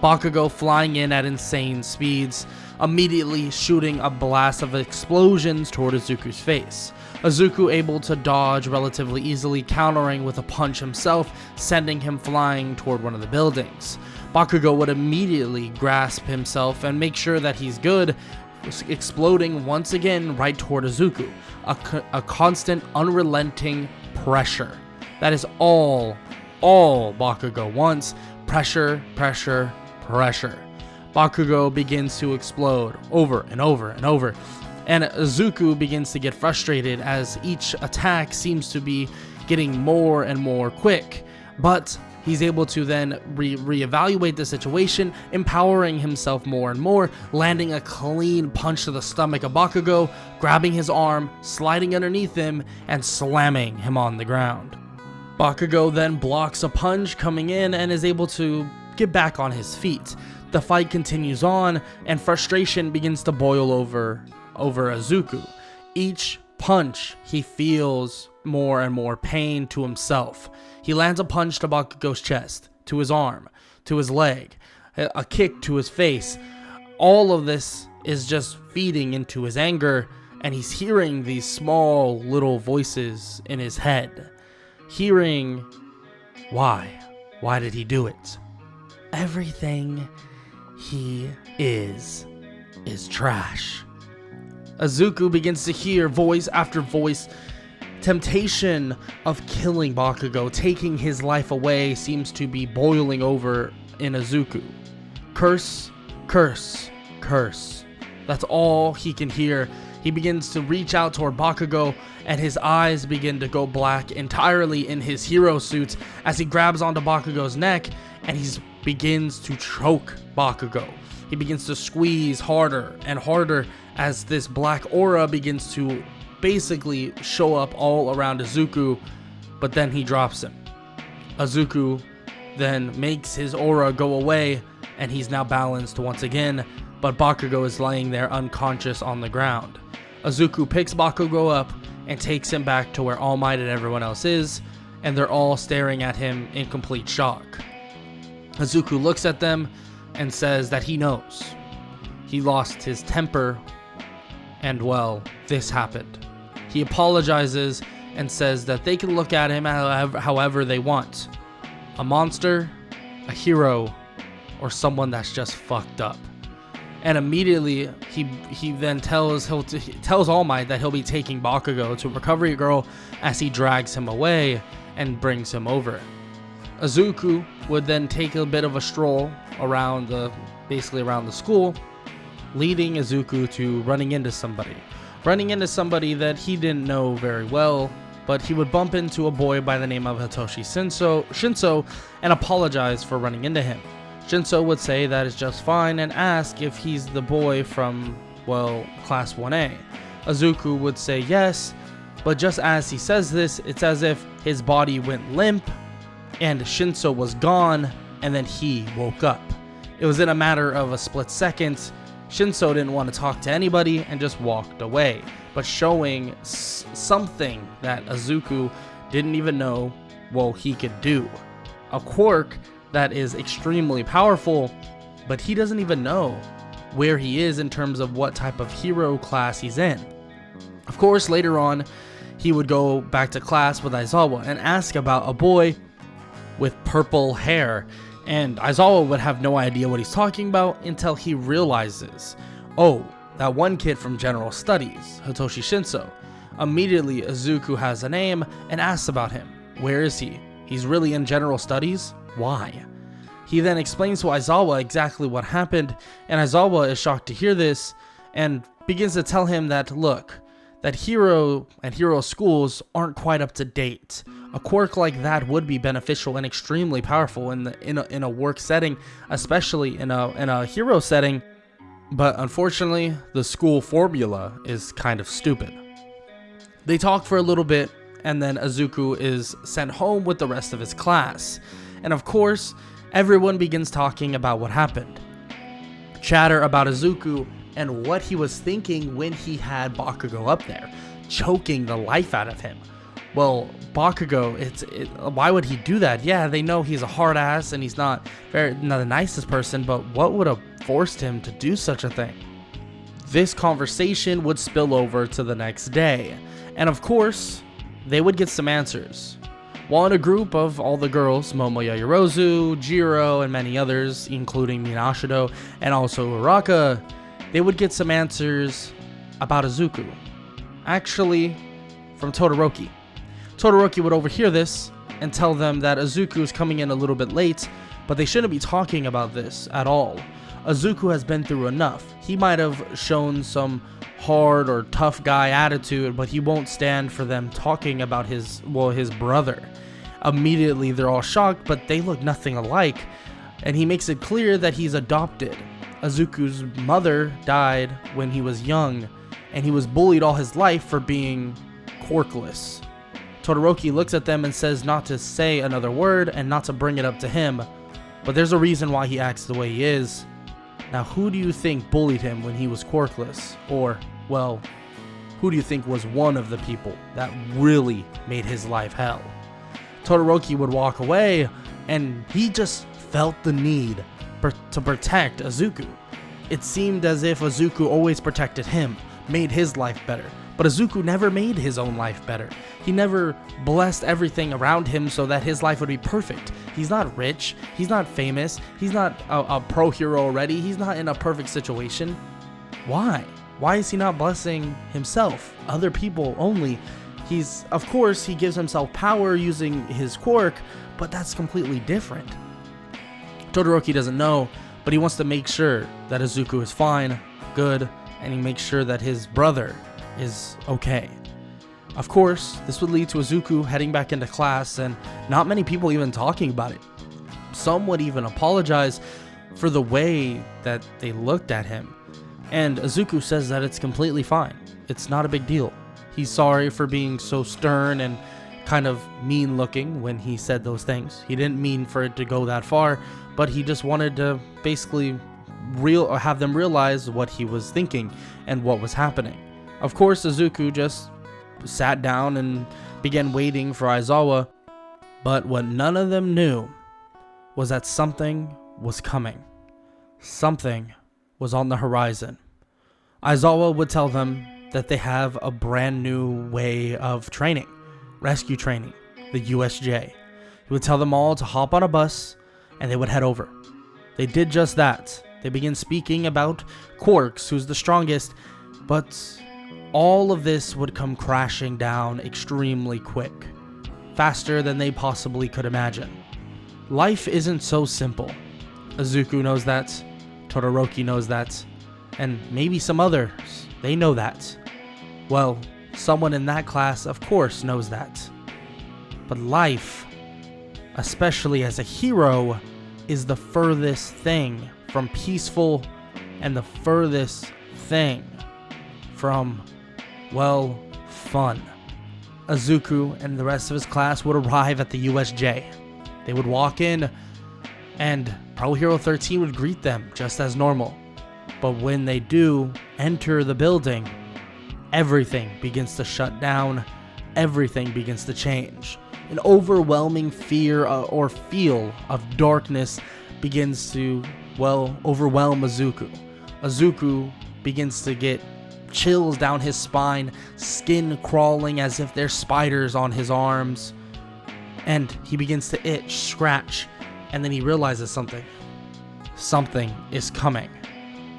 Bakugou flying in at insane speeds, immediately shooting a blast of explosions toward Izuku's face. Izuku able to dodge relatively easily, countering with a punch himself, sending him flying toward one of the buildings. Bakugou would immediately grasp himself and make sure that he's good, exploding once again right toward Izuku. A constant, unrelenting pressure. That is all Bakugou wants. Pressure, pressure, pressure. Bakugou begins to explode over and over and over. And Izuku begins to get frustrated as each attack seems to be getting more and more quick. But he's able to then reevaluate the situation, empowering himself more and more, landing a clean punch to the stomach of Bakugou, grabbing his arm, sliding underneath him, and slamming him on the ground. Bakugou then blocks a punch coming in and is able to get back on his feet. The fight continues on, and frustration begins to boil over Izuku. Each punch, he feels more and more pain to himself. He lands a punch to Bakugou's chest, to his arm, to his leg, a kick to his face. All of this is just feeding into his anger, and he's hearing these small little voices in his head. Hearing, why? Why did he do it? Everything he is trash. Izuku begins to hear voice after voice. Temptation of killing Bakugou, taking his life away, seems to be boiling over in Izuku. Curse, curse, curse. That's all he can hear. He begins to reach out toward Bakugou, and his eyes begin to go black entirely in his hero suit as he grabs onto Bakugou's neck and he begins to choke Bakugou. He begins to squeeze harder and harder as this black aura begins to basically show up all around Izuku, but then he drops him. Izuku then makes his aura go away and he's now balanced once again, but Bakugou is laying there unconscious on the ground. Izuku picks Bakugou up and takes him back to where All Might and everyone else is, and they're all staring at him in complete shock. Izuku looks at them and says that he knows. He lost his temper, and well, this happened. He apologizes and says that they can look at him however they want. A monster, a hero, or someone that's just fucked up. And immediately he then tells All Might that he'll be taking Bakugou to Recovery Girl as he drags him away and brings him over. Izuku would then take a bit of a stroll around the school, leading Izuku to running into somebody that he didn't know very well, but he would bump into a boy by the name of Hitoshi Shinso and apologize for running into him. Shinso would say that is just fine and ask if he's the boy from, well, Class 1A. Izuku would say yes, but just as he says this, it's as if his body went limp and Shinso was gone, and then he woke up. It was in a matter of a split second. Shinso didn't want to talk to anybody and just walked away, but showing something that Izuku didn't even know, well, he could do. A quirk that is extremely powerful, but he doesn't even know where he is in terms of what type of hero class he's in. Of course, later on, he would go back to class with Aizawa and ask about a boy with purple hair, and Aizawa would have no idea what he's talking about until he realizes, oh, that one kid from General Studies, Hitoshi Shinso. Immediately, Izuku has a name and asks about him. Where is he? He's really in General Studies? Why? He then explains to Aizawa exactly what happened, and Aizawa is shocked to hear this and begins to tell him that, look, that hero and hero schools aren't quite up to date. A quirk like that would be beneficial and extremely powerful in a work setting, especially in a hero setting, but unfortunately, the school formula is kind of stupid. They talk for a little bit, and then Izuku is sent home with the rest of his class. And of course, everyone begins talking about what happened. Chatter about Izuku and what he was thinking when he had Bakugou up there, choking the life out of him. Well, Bakugou, why would he do that? Yeah, they know he's a hard ass and he's not the nicest person, but what would have forced him to do such a thing? This conversation would spill over to the next day. And of course, they would get some answers. while in a group of all the girls, Momo Yaoyorozu, Jiro, and many others, including Minashido and also Uraka, they would get some answers about Izuku. Actually, from Todoroki. Todoroki would overhear this and tell them that Izuku is coming in a little bit late, but they shouldn't be talking about this at all. Izuku has been through enough. He might have shown some hard or tough guy attitude, but he won't stand for them talking about his brother. Immediately they're all shocked, but they look nothing alike, and he makes it clear that he's adopted. Izuku's mother died when he was young, and he was bullied all his life for being quirkless. Todoroki looks at them and says not to say another word and not to bring it up to him, but there's a reason why he acts the way he is. Now, who do you think bullied him when he was quirkless? Or, well, who do you think was one of the people that really made his life hell? Todoroki would walk away, and he just felt the need to protect Izuku. It seemed as if Izuku always protected him, made his life better. But Izuku never made his own life better. He never blessed everything around him so that his life would be perfect. He's not rich. He's not famous. He's not a pro hero already. He's not in a perfect situation. Why? Why is he not blessing himself? Other people only. Of course, he gives himself power using his quirk, but that's completely different. Todoroki doesn't know, but he wants to make sure that Izuku is fine, good, and he makes sure that his brother is okay. Of course, this would lead to Izuku heading back into class and not many people even talking about it. Some would even apologize for the way that they looked at him. And Izuku says that it's completely fine. It's not a big deal. He's sorry for being so stern and kind of mean looking when he said those things. He didn't mean for it to go that far, but he just wanted to basically have them realize what he was thinking and what was happening. Of course, Izuku just sat down and began waiting for Aizawa, but what none of them knew was that something was coming. Something was on the horizon. Aizawa would tell them that they have a brand new way of training, rescue training, the USJ. He would tell them all to hop on a bus and they would head over. They did just that. They began speaking about Quirks, who's the strongest, but all of this would come crashing down extremely quick, faster than they possibly could imagine. Life isn't so simple. Izuku knows that, Todoroki knows that, and maybe some others, they know that. Well, someone in that class, of course, knows that. But life, especially as a hero, is the furthest thing from peaceful and the furthest thing from, well, fun. Izuku and the rest of his class would arrive at the USJ. They would walk in, and Pro Hero 13 would greet them just as normal. But when they do enter the building, everything begins to shut down, everything begins to change. An overwhelming fear or feel of darkness begins to, well, overwhelm Izuku. Izuku begins to get chills down his spine, skin crawling as if there's spiders on his arms, and he begins to itch, scratch, and then he realizes something. Something is coming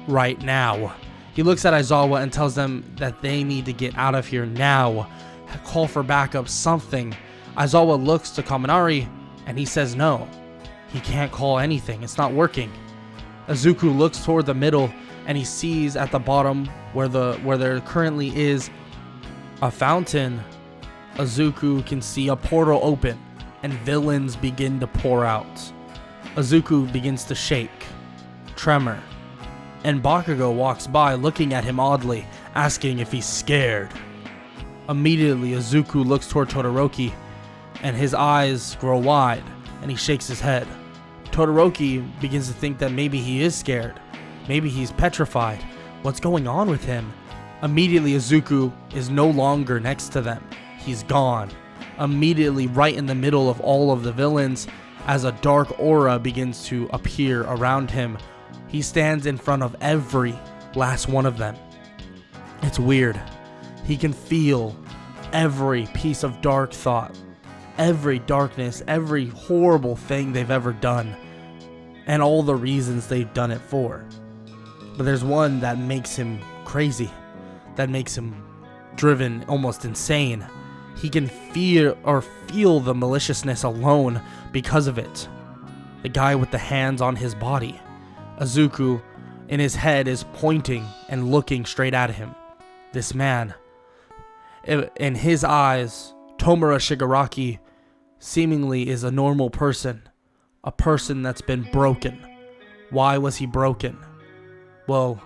right now. He looks at Aizawa and tells them that they need to get out of here now. Call for backup, something. Aizawa looks to Kaminari and he says no. He can't call anything. It's not working. Izuku looks toward the middle and he sees at the bottom where there currently is a fountain. Izuku can see a portal open and villains begin to pour out. Izuku begins to shake, tremor, and Bakugou walks by looking at him oddly, asking if he's scared. Immediately, Izuku looks toward Todoroki, and his eyes grow wide, and he shakes his head. Todoroki begins to think that maybe he is scared. Maybe he's petrified. What's going on with him? Immediately, Izuku is no longer next to them. He's gone. Immediately, right in the middle of all of the villains, as a dark aura begins to appear around him, he stands in front of every last one of them. It's weird. He can feel every piece of dark thought, every darkness, every horrible thing they've ever done, and all the reasons they've done it for. But there's one that makes him crazy, that makes him driven, almost insane. He can feel the maliciousness alone because of it. The guy with the hands on his body. Izuku, in his head, is pointing and looking straight at him. This man, in his eyes, Tomura Shigaraki seemingly is a normal person. A person that's been broken. Why was he broken? Well,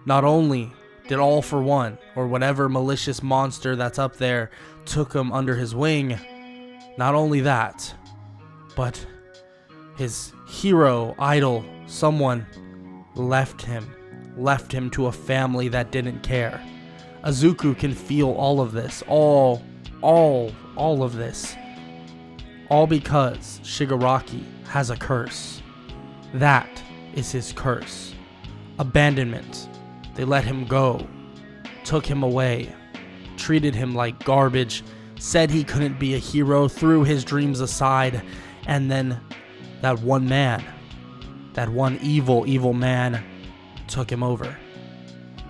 not only did All For One, or whatever malicious monster that's up there, took him under his wing, not only that, but his hero, idol, someone left him to a family that didn't care. Izuku can feel all of this, all of this. All because Shigaraki has a curse. That is his curse. Abandonment. They let him go, took him away, treated him like garbage, said he couldn't be a hero, threw his dreams aside, and then that one man, that one evil man, took him over,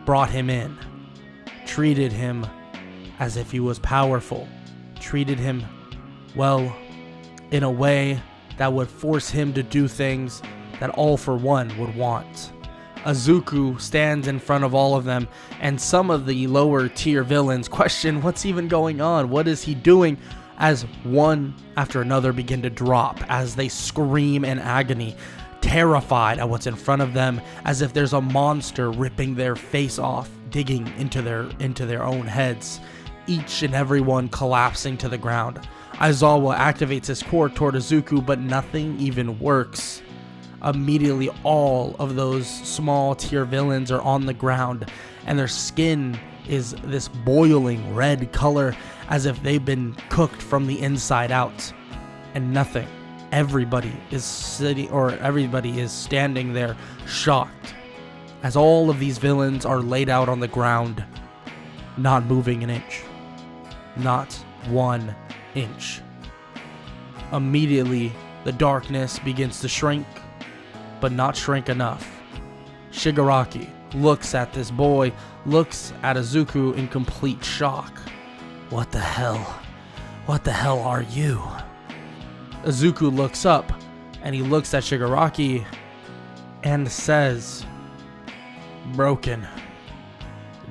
brought him in, treated him as if he was powerful, treated him, well, in a way that would force him to do things that All For One would want. Izuku stands in front of all of them, and some of the lower tier villains question what's even going on, what is he doing, as one after another begin to drop as they scream in agony, terrified at what's in front of them, as if there's a monster ripping their face off, digging into their own heads, each and every one collapsing to the ground. Aizawa activates his core toward Izuku, but nothing even works. Immediately, all of those small tier villains are on the ground, and their skin is this boiling red color as if they've been cooked from the inside out. And nothing. Everybody is standing there shocked as all of these villains are laid out on the ground, not moving an inch. Not 1 inch. Immediately, the darkness begins to shrink, but not shrink enough. Shigaraki looks at this boy, looks at Izuku in complete shock. What the hell? What the hell are you? Izuku looks up, and he looks at Shigaraki, and says, broken.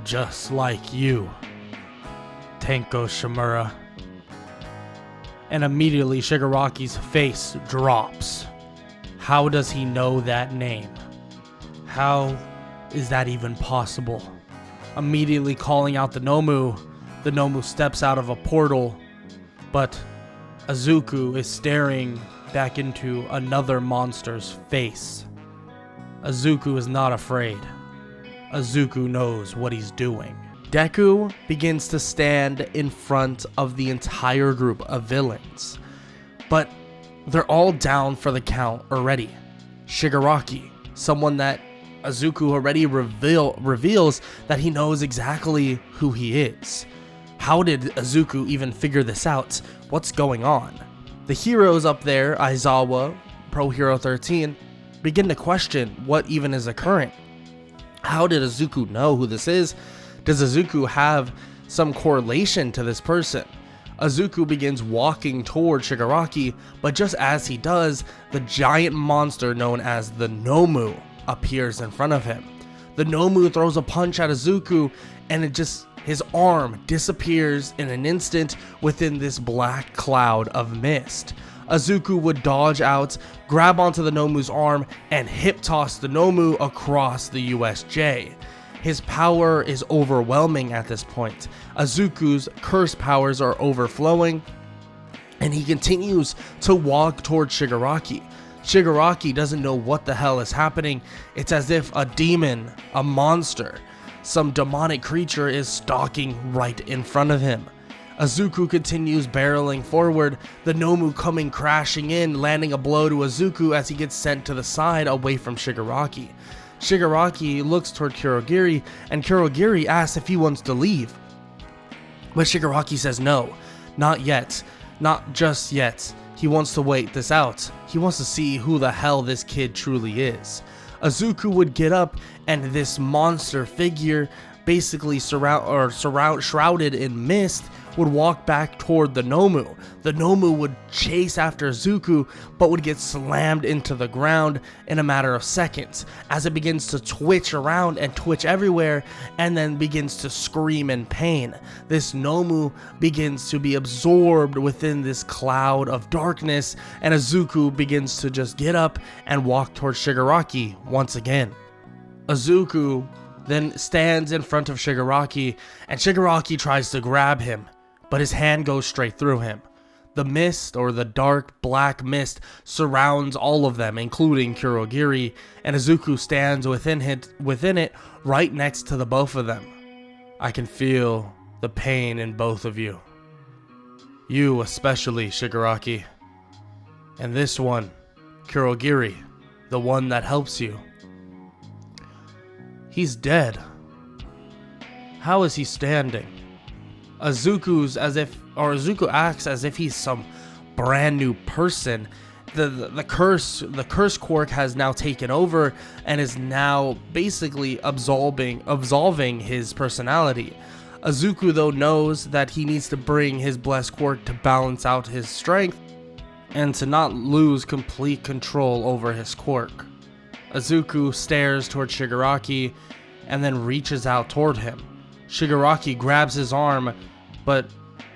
Just like you, Tenko Shimura. And immediately Shigaraki's face drops. How does he know that name? How is that even possible? Immediately calling out the Nomu steps out of a portal, but Izuku is staring back into another monster's face. Izuku is not afraid. Izuku knows what he's doing. Deku begins to stand in front of the entire group of villains, but they're all down for the count already. Shigaraki, someone that Izuku already reveals that he knows exactly who he is. How did Izuku even figure this out? What's going on? The heroes up there, Aizawa, Pro Hero 13, begin to question what even is occurring. How did Izuku know who this is? Does Izuku have some correlation to this person? Izuku begins walking toward Shigaraki, but just as he does, the giant monster known as the Nomu appears in front of him. The Nomu throws a punch at Izuku, and his arm disappears in an instant within this black cloud of mist. Izuku would dodge out, grab onto the Nomu's arm, and hip toss the Nomu across the USJ. His power is overwhelming at this point. Izuku's curse powers are overflowing, and he continues to walk towards Shigaraki. Shigaraki doesn't know what the hell is happening. It's as if a demon, a monster, some demonic creature is stalking right in front of him. Izuku continues barreling forward, the Nomu coming crashing in, landing a blow to Izuku as he gets sent to the side away from Shigaraki. Shigaraki looks toward Kurogiri, and Kurogiri asks if he wants to leave. But Shigaraki says no, not yet. not just yet. He wants to wait this out. He wants to see who the hell this kid truly is. Izuku would get up, and this monster figure, basically shrouded in mist, would walk back toward the Nomu. The Nomu would chase after Izuku, but would get slammed into the ground in a matter of seconds, as it begins to twitch around and twitch everywhere, and then begins to scream in pain. This Nomu begins to be absorbed within this cloud of darkness, and Izuku begins to just get up and walk towards Shigaraki once again. Izuku then stands in front of Shigaraki, and Shigaraki tries to grab him, but his hand goes straight through him. The mist, or the dark black mist, surrounds all of them, including Kurogiri, and Izuku stands within it right next to the both of them. I can feel the pain in both of you. You especially, Shigaraki. And this one, Kurogiri, the one that helps you. He's dead. How is he standing? Izuku acts as if he's some brand new person. The curse quirk has now taken over and is now basically absolving his personality. Izuku though knows that he needs to bring his blessed quirk to balance out his strength and to not lose complete control over his quirk. Izuku stares toward Shigaraki and then reaches out toward him. Shigaraki grabs his arm, but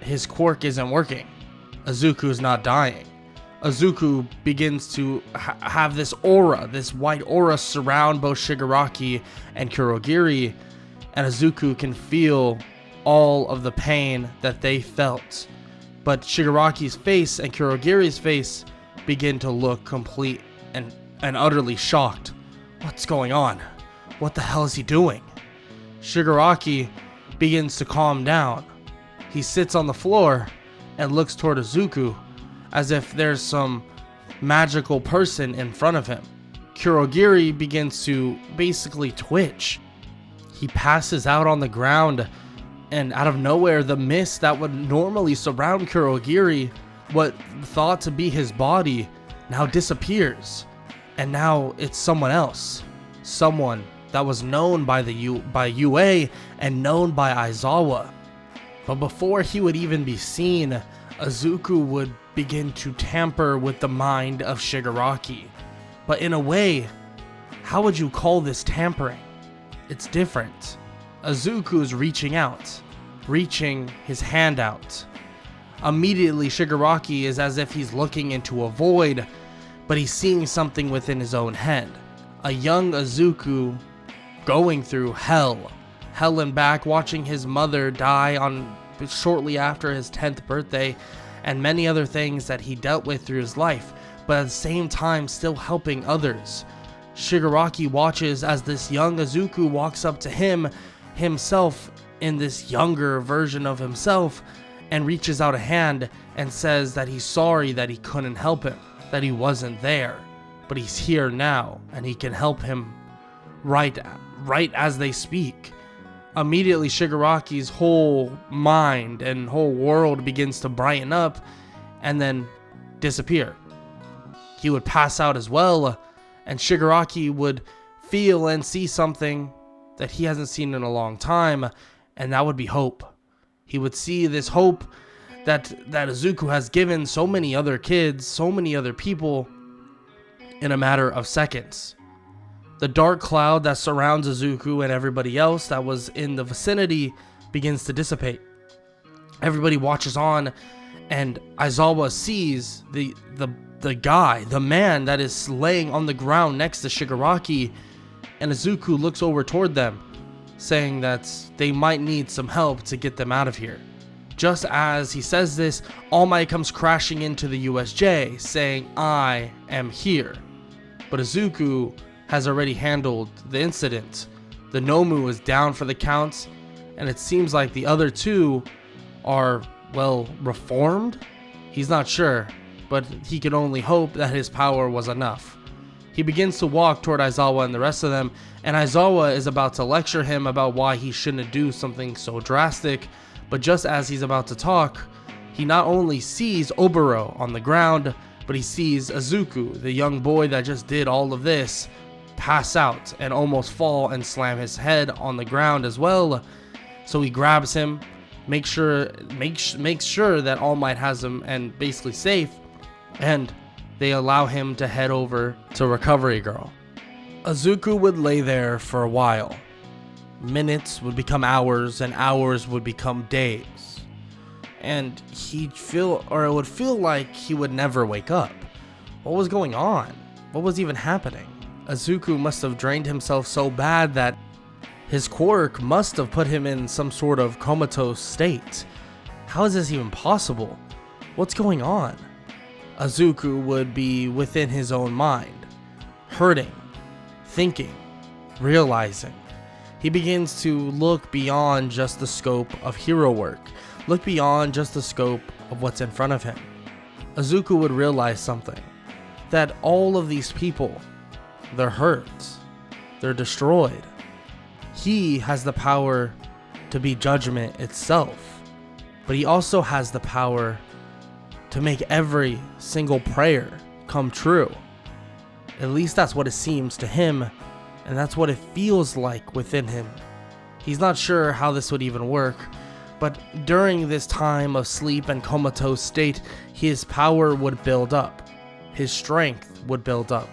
his quirk isn't working. Izuku's not dying. Izuku begins to have this aura, this white aura, surround both Shigaraki and Kurogiri, and Izuku can feel all of the pain that they felt. But Shigaraki's face and Kurogiri's face begin to look complete and utterly shocked. What's going on? What the hell is he doing? Shigaraki begins to calm down. He sits on the floor and looks toward Izuku as if there's some magical person in front of him. Kurogiri begins to basically twitch. He passes out on the ground, and out of nowhere, the mist that would normally surround Kurogiri, what thought to be his body, now disappears. And now it's someone else. Someone that was known by UA and known by Aizawa. But before he would even be seen, Izuku would begin to tamper with the mind of Shigaraki. But in a way, how would you call this tampering? It's different. Izuku's reaching out, reaching his hand out. Immediately, Shigaraki is as if he's looking into a void, but he's seeing something within his own head. A young Izuku going through hell and back, watching his mother die shortly after his 10th birthday, and many other things that he dealt with through his life, but at the same time still helping others. Shigaraki watches as this young Izuku walks up to himself in this younger version of himself, and reaches out a hand and says that he's sorry that he couldn't help him, that he wasn't there, but he's here now and he can help him right as they speak. Immediately, Shigaraki's whole mind and whole world begins to brighten up and then disappear. He would pass out as well, and Shigaraki would feel and see something that he hasn't seen in a long time, and that would be hope. He would see this hope that Izuku has given so many other kids, so many other people, in a matter of seconds. The dark cloud that surrounds Izuku and everybody else that was in the vicinity begins to dissipate. Everybody watches on, and Aizawa sees the man that is laying on the ground next to Shigaraki, and Izuku looks over toward them, saying that they might need some help to get them out of here. Just as he says this, All Might comes crashing into the USJ, saying, "I am here." But Izuku has already handled the incident. The Nomu is down for the count, and it seems like the other two are, well, reformed? He's not sure, but he can only hope that his power was enough. He begins to walk toward Aizawa and the rest of them, and Aizawa is about to lecture him about why he shouldn't do something so drastic, but just as he's about to talk, he not only sees Oboro on the ground, but he sees Izuku, the young boy that just did all of this, pass out and almost fall and slam his head on the ground as well. So he grabs him, makes sure that All Might has him and basically safe, and they allow him to head over to Recovery Girl. Izuku would lay there for a while. Minutes would become hours, and hours would become days. And it would feel like he would never wake up. What was going on? What was even happening? Izuku must have drained himself so bad that his quirk must have put him in some sort of comatose state. How is this even possible? What's going on? Izuku would be within his own mind, hurting, thinking, realizing. He begins to look beyond just the scope of hero work, look beyond just the scope of what's in front of him. Izuku would realize something, that all of these people, they're hurt, they're destroyed. He has the power to be judgment itself, but he also has the power to make every single prayer come true. At least that's what it seems to him, and that's what it feels like within him. He's not sure how this would even work, but during this time of sleep and comatose state, his power would build up, his strength would build up.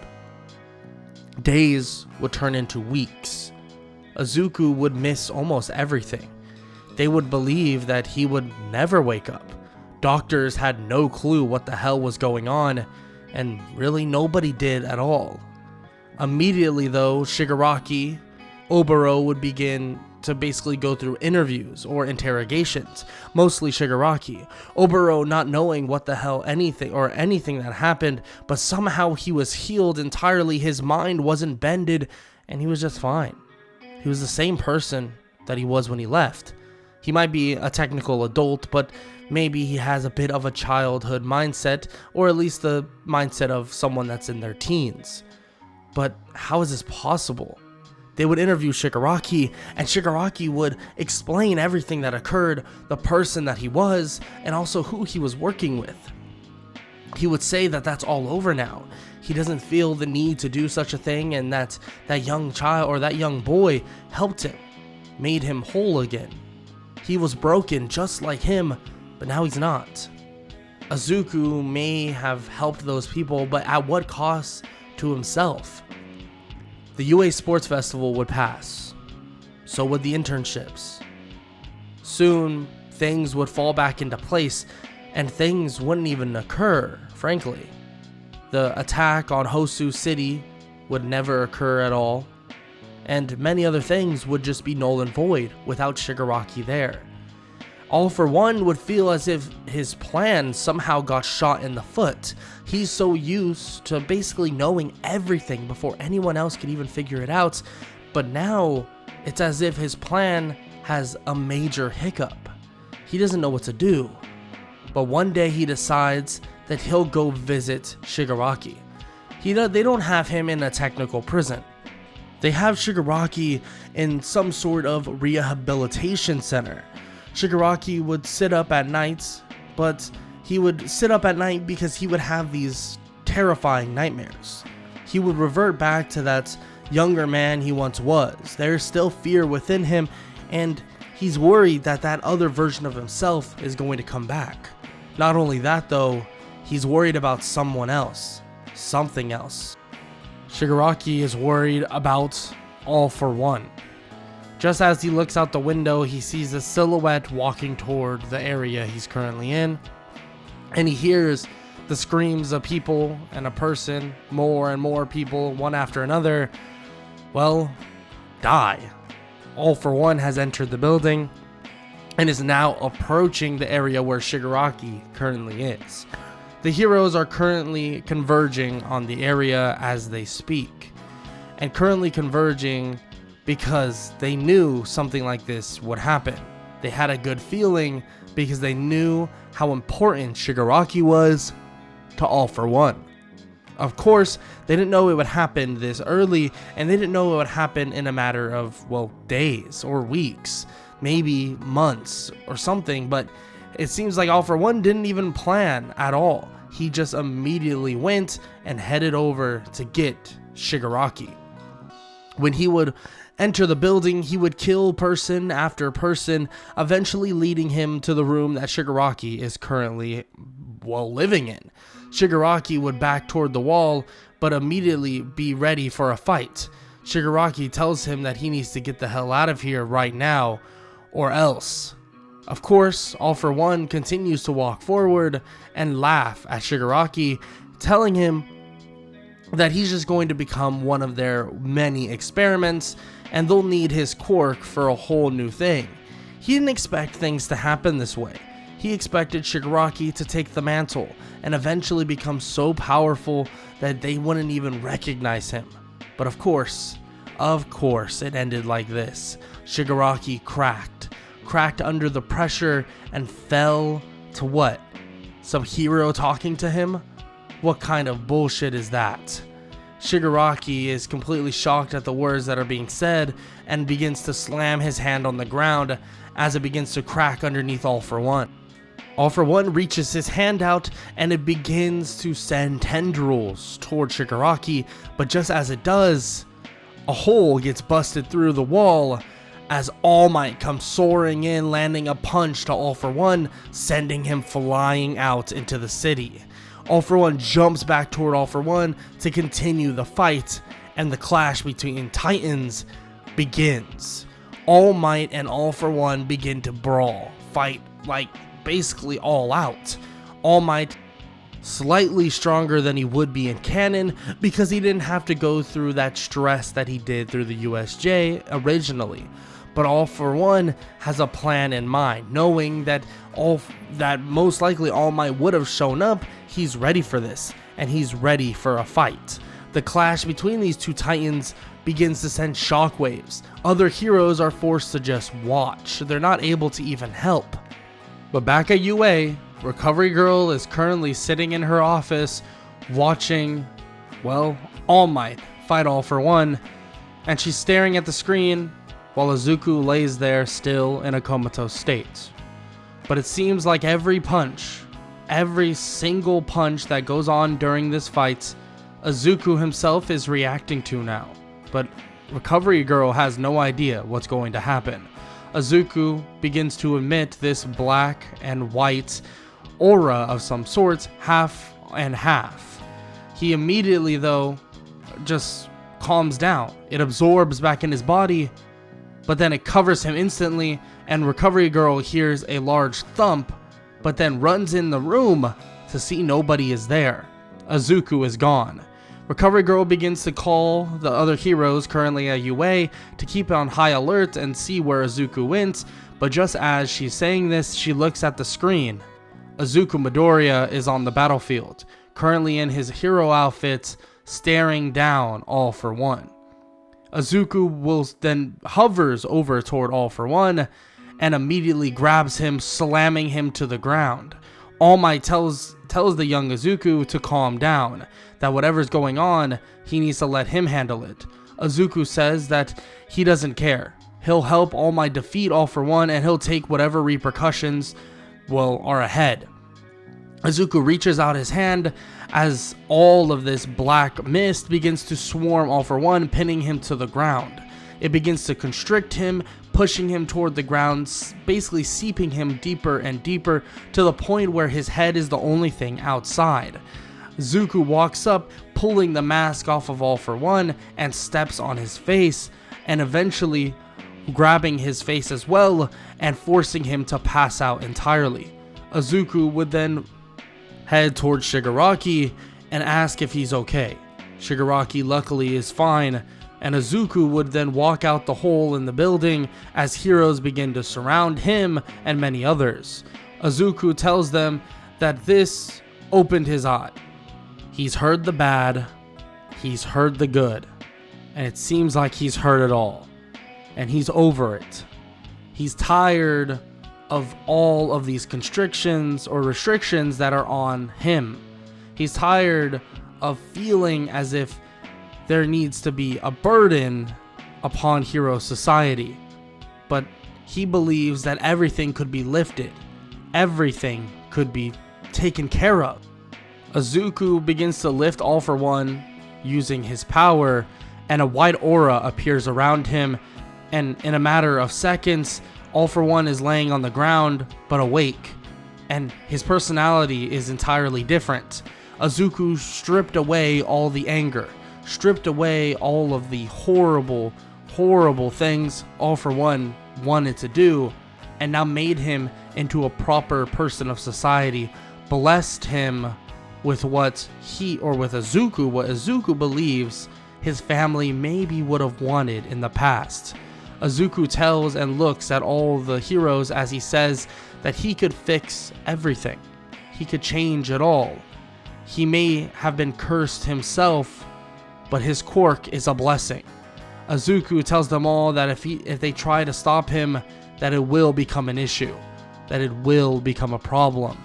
Days would turn into weeks. Izuku would miss almost everything. They would believe that he would never wake up. Doctors had no clue what the hell was going on, and really nobody did at all. Immediately though, Shigaraki, Oboro would begin to basically go through interviews or interrogations, mostly Shigaraki. Oboro not knowing what the hell anything that happened, but somehow he was healed entirely, his mind wasn't bended, and he was just fine. He was the same person that he was when he left. He might be a technical adult, but maybe he has a bit of a childhood mindset, or at least the mindset of someone that's in their teens. But how is this possible? They would interview Shigaraki, and Shigaraki would explain everything that occurred, the person that he was, and also who he was working with. He would say that that's all over now. He doesn't feel the need to do such a thing, and that young child or that young boy helped him, made him whole again. He was broken just like him, but now he's not. Izuku may have helped those people, but at what cost to himself? The UA Sports Festival would pass. So would the internships. Soon, things would fall back into place, and things wouldn't even occur, frankly. The attack on Hosu City would never occur at all, and many other things would just be null and void without Shigaraki there. All for One would feel as if his plan somehow got shot in the foot. He's so used to basically knowing everything before anyone else could even figure it out, but now it's as if his plan has a major hiccup. He doesn't know what to do, but one day he decides that he'll go visit Shigaraki. They don't have him in a technical prison. They have Shigaraki in some sort of rehabilitation center. Shigaraki would sit up at night, but he would sit up at night because he would have these terrifying nightmares. He would revert back to that younger man he once was. There's still fear within him, and he's worried that that other version of himself is going to come back. Not only that though, he's worried about someone else, something else. Shigaraki is worried about All for One. Just as he looks out the window, he sees a silhouette walking toward the area he's currently in, and he hears the screams of people and a person, more and more people, one after another, die. All for One has entered the building and is now approaching the area where Shigaraki currently is. The heroes are currently converging on the area as they speak, and currently converging because they knew something like this would happen. They had a good feeling because they knew how important Shigaraki was to All for One. Of course, they didn't know it would happen this early, and they didn't know it would happen in a matter of, days or weeks, maybe months or something, but It seems like All For One didn't even plan at all. He just immediately went and headed over to get Shigaraki. When he would enter the building, he would kill person after person, eventually leading him to the room that Shigaraki is currently, living in. Shigaraki would back toward the wall, but immediately be ready for a fight. Shigaraki tells him that he needs to get the hell out of here right now, or else. Of course, All For One continues to walk forward and laugh at Shigaraki, telling him that he's just going to become one of their many experiments, and they'll need his quirk for a whole new thing. He didn't expect things to happen this way. He expected Shigaraki to take the mantle and eventually become so powerful that they wouldn't even recognize him. But of course, it ended like this. Shigaraki cracked under the pressure and fell to what? Some hero talking to him? What kind of bullshit is that? Shigaraki is completely shocked at the words that are being said and begins to slam his hand on the ground as it begins to crack underneath All For One. All For One reaches his hand out and it begins to send tendrils toward Shigaraki, but just as it does, a hole gets busted through the wall as All Might comes soaring in, landing a punch to All For One, sending him flying out into the city. All For One jumps back toward All For One to continue the fight, and the clash between Titans begins. All Might and All For One begin to brawl, fight like basically all out. All Might slightly stronger than he would be in canon because he didn't have to go through that stress that he did through the USJ originally. But All For One has a plan in mind, knowing that most likely All Might would have shown up. He's ready for this, and he's ready for a fight. The clash between these two titans begins to send shockwaves. Other heroes are forced to just watch. They're not able to even help. But back at UA, Recovery Girl is currently sitting in her office watching, All Might fight All For One, and she's staring at the screen while Izuku lays there still in a comatose state. But it seems like every single punch that goes on during this fight, Izuku himself is reacting to now. But Recovery Girl has no idea what's going to happen. Izuku begins to emit this black and white aura of some sorts, half and half. He immediately, though, just calms down. It absorbs back in his body, but then it covers him instantly, and Recovery Girl hears a large thump, but then runs in the room to see nobody is there. Izuku is gone. Recovery Girl begins to call the other heroes currently at UA to keep on high alert and see where Izuku went, but just as she's saying this, she looks at the screen. Izuku Midoriya is on the battlefield, currently in his hero outfit, staring down All For One. Izuku then hovers over toward All For One and immediately grabs him, slamming him to the ground. All Might tells the young Izuku to calm down, that whatever's going on, he needs to let him handle it. Izuku says that he doesn't care. He'll help All Might defeat All For One, and he'll take whatever repercussions are ahead. Izuku reaches out his hand as all of this black mist begins to swarm All For One, pinning him to the ground. It begins to constrict him, pushing him toward the ground, basically seeping him deeper and deeper to the point where his head is the only thing outside. Izuku walks up, pulling the mask off of All For One, and steps on his face, and eventually grabbing his face as well and forcing him to pass out entirely. Izuku would then head towards Shigaraki and ask if he's okay. Shigaraki luckily is fine, and Izuku would then walk out the hole in the building as heroes begin to surround him and many others. Izuku tells them that this opened his eye. He's heard the bad, he's heard the good, and it seems like he's heard it all, and he's over it. He's tired of all of these constrictions or restrictions that are on him. He's tired of feeling as if there needs to be a burden upon hero society, but he believes that everything could be lifted. everything could be taken care of. Izuku begins to lift All For One using his power, and a white aura appears around him, and in a matter of seconds, All For One is laying on the ground but awake, and his personality is entirely different. Izuku stripped away all the anger, stripped away all of the horrible things All For One wanted to do, and now made him into a proper person of society, blessed him with what Izuku believes his family maybe would have wanted in the past. Izuku tells and looks at all the heroes as he says that he could fix everything. He could change it all. He may have been cursed himself, but his quirk is a blessing. Izuku tells them all that if they try to stop him, that it will become an issue, that it will become a problem,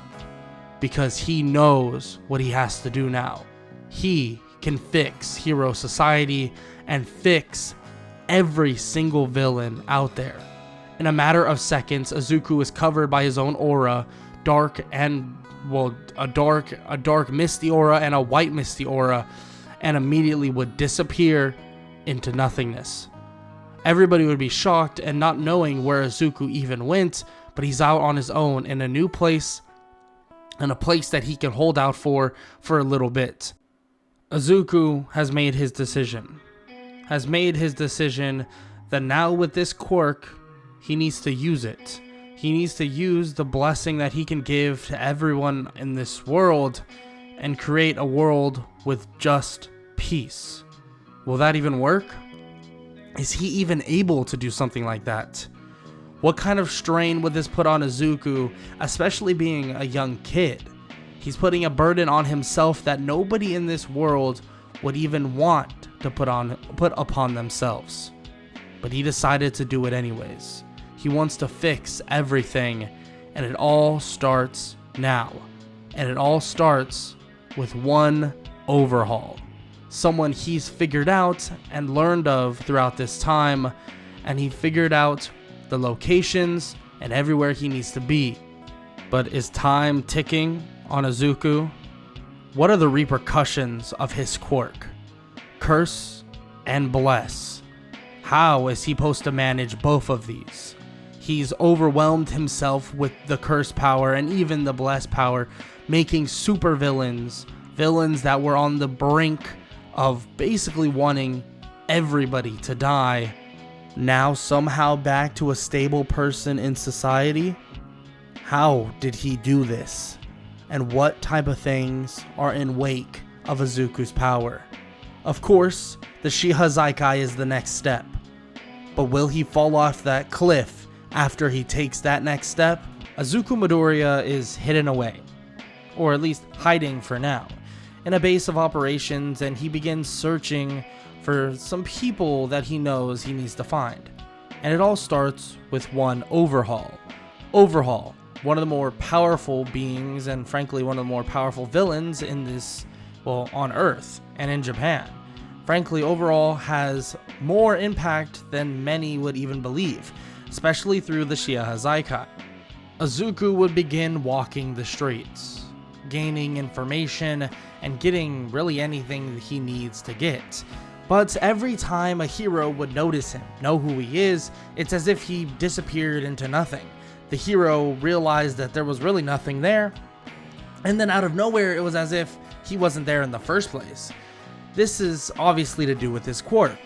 because he knows what he has to do now. He can fix hero society and fix every single villain out there. In a matter of seconds, Izuku is covered by his own aura, a dark misty aura and a white misty aura, and immediately would disappear into nothingness. Everybody would be shocked and not knowing where Izuku even went, but he's out on his own in a new place, and a place that he can hold out for a little bit. Izuku has made his decision. That now with this quirk, he needs to use it. He needs to use the blessing that he can give to everyone in this world and create a world with just peace. Will that even work? Is he even able to do something like that? What kind of strain would this put on Izuku, especially being a young kid? He's putting a burden on himself that nobody in this world would even want to put upon themselves. But he decided to do it anyways. He wants to fix everything, and it all starts now. And it all starts with one overhaul. Someone he's figured out and learned of throughout this time, and he figured out the locations and everywhere he needs to be. But is time ticking on Izuku? What are the repercussions of his quirk? Curse and bless. How is he supposed to manage both of these? He's overwhelmed himself with the curse power and even the bless power, making super villains that were on the brink of basically wanting everybody to die, now somehow back to a stable person in society. How did he do this? And what type of things are in wake of Izuku's power? Of course, the Shihazaikai is the next step. But will he fall off that cliff after he takes that next step? Izuku Midoriya is hidden away, or at least hiding for now, in a base of operations, and he begins searching for some people that he knows he needs to find. And it all starts with one Overhaul. Overhaul, one of the more powerful beings and frankly one of the more powerful villains in this, on Earth and in Japan. Frankly, Overhaul has more impact than many would even believe, especially through the Shihazaikai. Izuku would begin walking the streets, gaining information and getting really anything that he needs to get. But every time a hero would notice him, know who he is, it's as if he disappeared into nothing. The hero realized that there was really nothing there, and then out of nowhere it was as if he wasn't there in the first place. This is obviously to do with his quirk,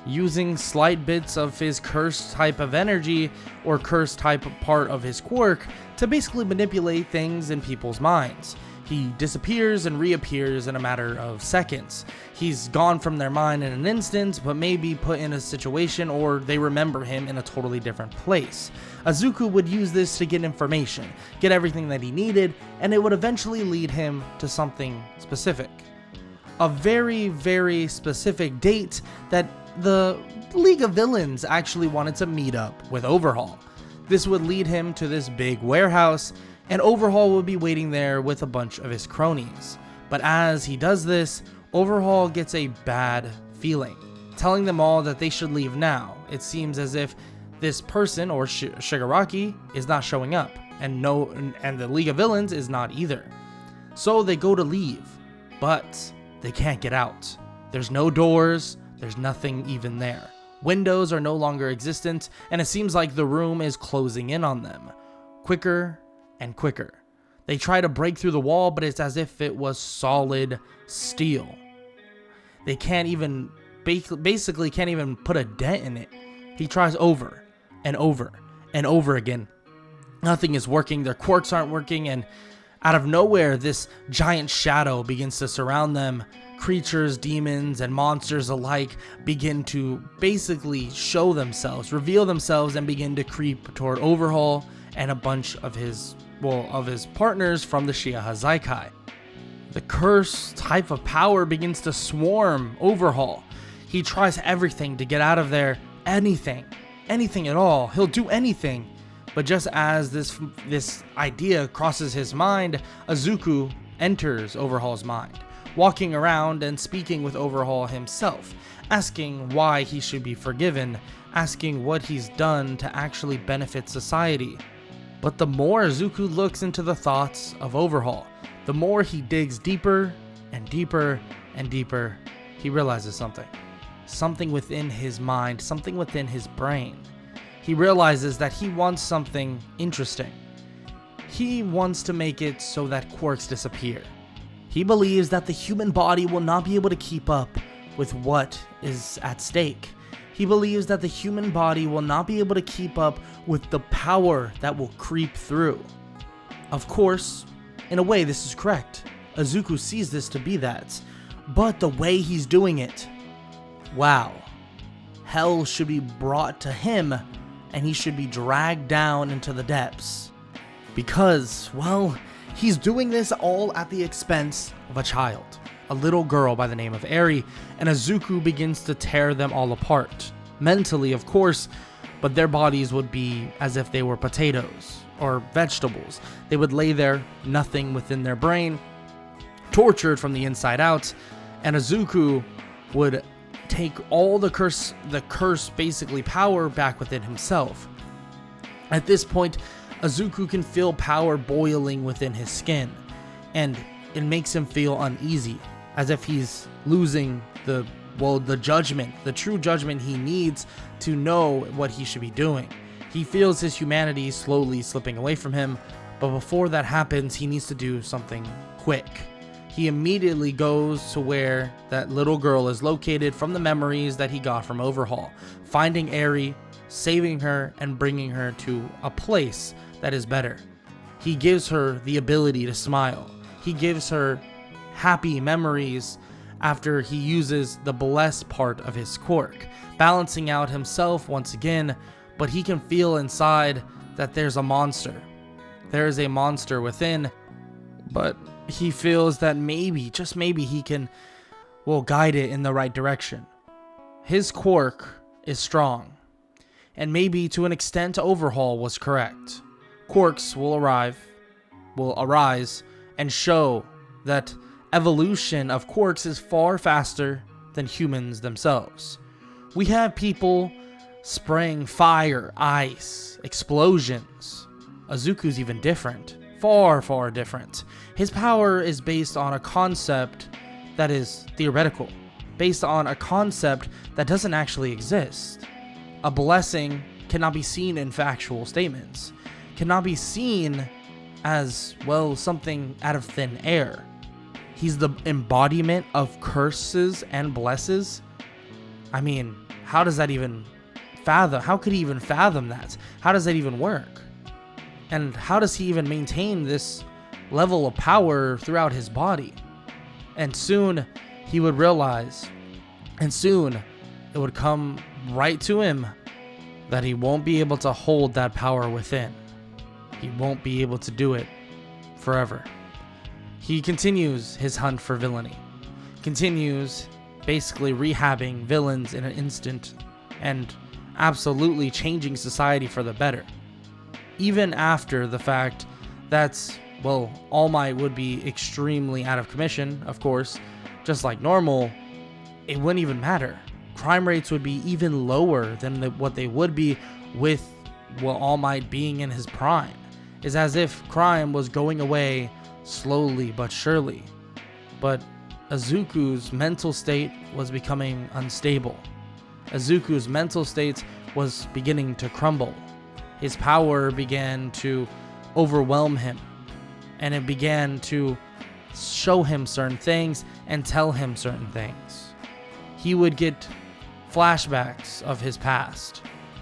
using slight bits of his curse type of energy or curse type of part of his quirk to basically manipulate things in people's minds. He disappears and reappears in a matter of seconds. He's gone from their mind in an instant, but maybe put in a situation or they remember him in a totally different place. Izuku would use this to get information, get everything that he needed, and it would eventually lead him to something specific. A very, very specific date that the League of Villains actually wanted to meet up with Overhaul. This would lead him to this big warehouse, and Overhaul would be waiting there with a bunch of his cronies. But as he does this, Overhaul gets a bad feeling, telling them all that they should leave now. It seems as if this person, or Shigaraki, is not showing up. and the League of Villains is not either. So they go to leave, but they can't get out. There's no doors, there's nothing even there. Windows are no longer existent, and it seems like the room is closing in on them, quicker and quicker. They try to break through the wall, but it's as if it was solid steel. They can't even, basically can't even put a dent in it. He tries over and over and over again. Nothing is working, their quirks aren't working, and out of nowhere, this giant shadow begins to surround them. Creatures, demons, and monsters alike begin to basically show themselves, reveal themselves, and begin to creep toward Overhaul and a bunch of his partners from the Shia Hazaikai. The curse type of power begins to swarm Overhaul. He tries everything to get out of there, anything at all. He'll do anything. But just as this idea crosses his mind, Izuku enters Overhaul's mind, walking around and speaking with Overhaul himself, asking why he should be forgiven, asking what he's done to actually benefit society. But the more Izuku looks into the thoughts of Overhaul, the more he digs deeper and deeper and deeper, he realizes something. Something within his mind, something within his brain. He realizes that he wants something interesting. He wants to make it so that quirks disappear. He believes that the human body will not be able to keep up with what is at stake. He believes that the human body will not be able to keep up with the power that will creep through. Of course, in a way this is correct. Izuku sees this to be that. But the way he's doing it, wow. Hell should be brought to him, and he should be dragged down into the depths. Because, well, he's doing this all at the expense of a child, a little girl by the name of Eri, and Izuku begins to tear them all apart. Mentally, of course, but their bodies would be as if they were potatoes or vegetables. They would lay there, nothing within their brain, tortured from the inside out, and Izuku would take all the curse basically power back within himself. At this point, Izuku can feel power boiling within his skin, and it makes him feel uneasy, as if he's losing the judgment, the true judgment he needs to know what he should be doing. He feels his humanity slowly slipping away from him, but before that happens, he needs to do something quick. He immediately goes to where that little girl is located from the memories that he got from Overhaul, finding Eri, saving her, and bringing her to a place that is better. He gives her the ability to smile. He gives her happy memories after he uses the blessed part of his quirk, balancing out himself once again, but he can feel inside that there's a monster. There is a monster within, but he feels that maybe, just maybe, he can, guide it in the right direction. His quirk is strong, and maybe to an extent Overhaul was correct. Quirks will arise and show that evolution of quirks is far faster than humans themselves. We have people spraying fire, ice, explosions. Izuku's even different. Far, far different. His power is based on a concept that is theoretical, based on a concept that doesn't actually exist. A blessing cannot be seen in factual statements, cannot be seen as, something out of thin air. He's the embodiment of curses and blesses. I mean, how does that even fathom? How could he even fathom that? How does that even work? And how does he even maintain this level of power throughout his body? And soon he would realize, and soon it would come right to him that he won't be able to hold that power within. He won't be able to do it forever. He continues his hunt for villainy, continues basically rehabbing villains in an instant and absolutely changing society for the better. Even after the fact that, All Might would be extremely out of commission, of course, just like normal, it wouldn't even matter. Crime rates would be even lower than what they would be with All Might being in his prime. It's as if crime was going away slowly but surely. But Izuku's mental state was becoming unstable. Izuku's mental state was beginning to crumble. His power began to overwhelm him, and it began to show him certain things and tell him certain things. He would get flashbacks of his past,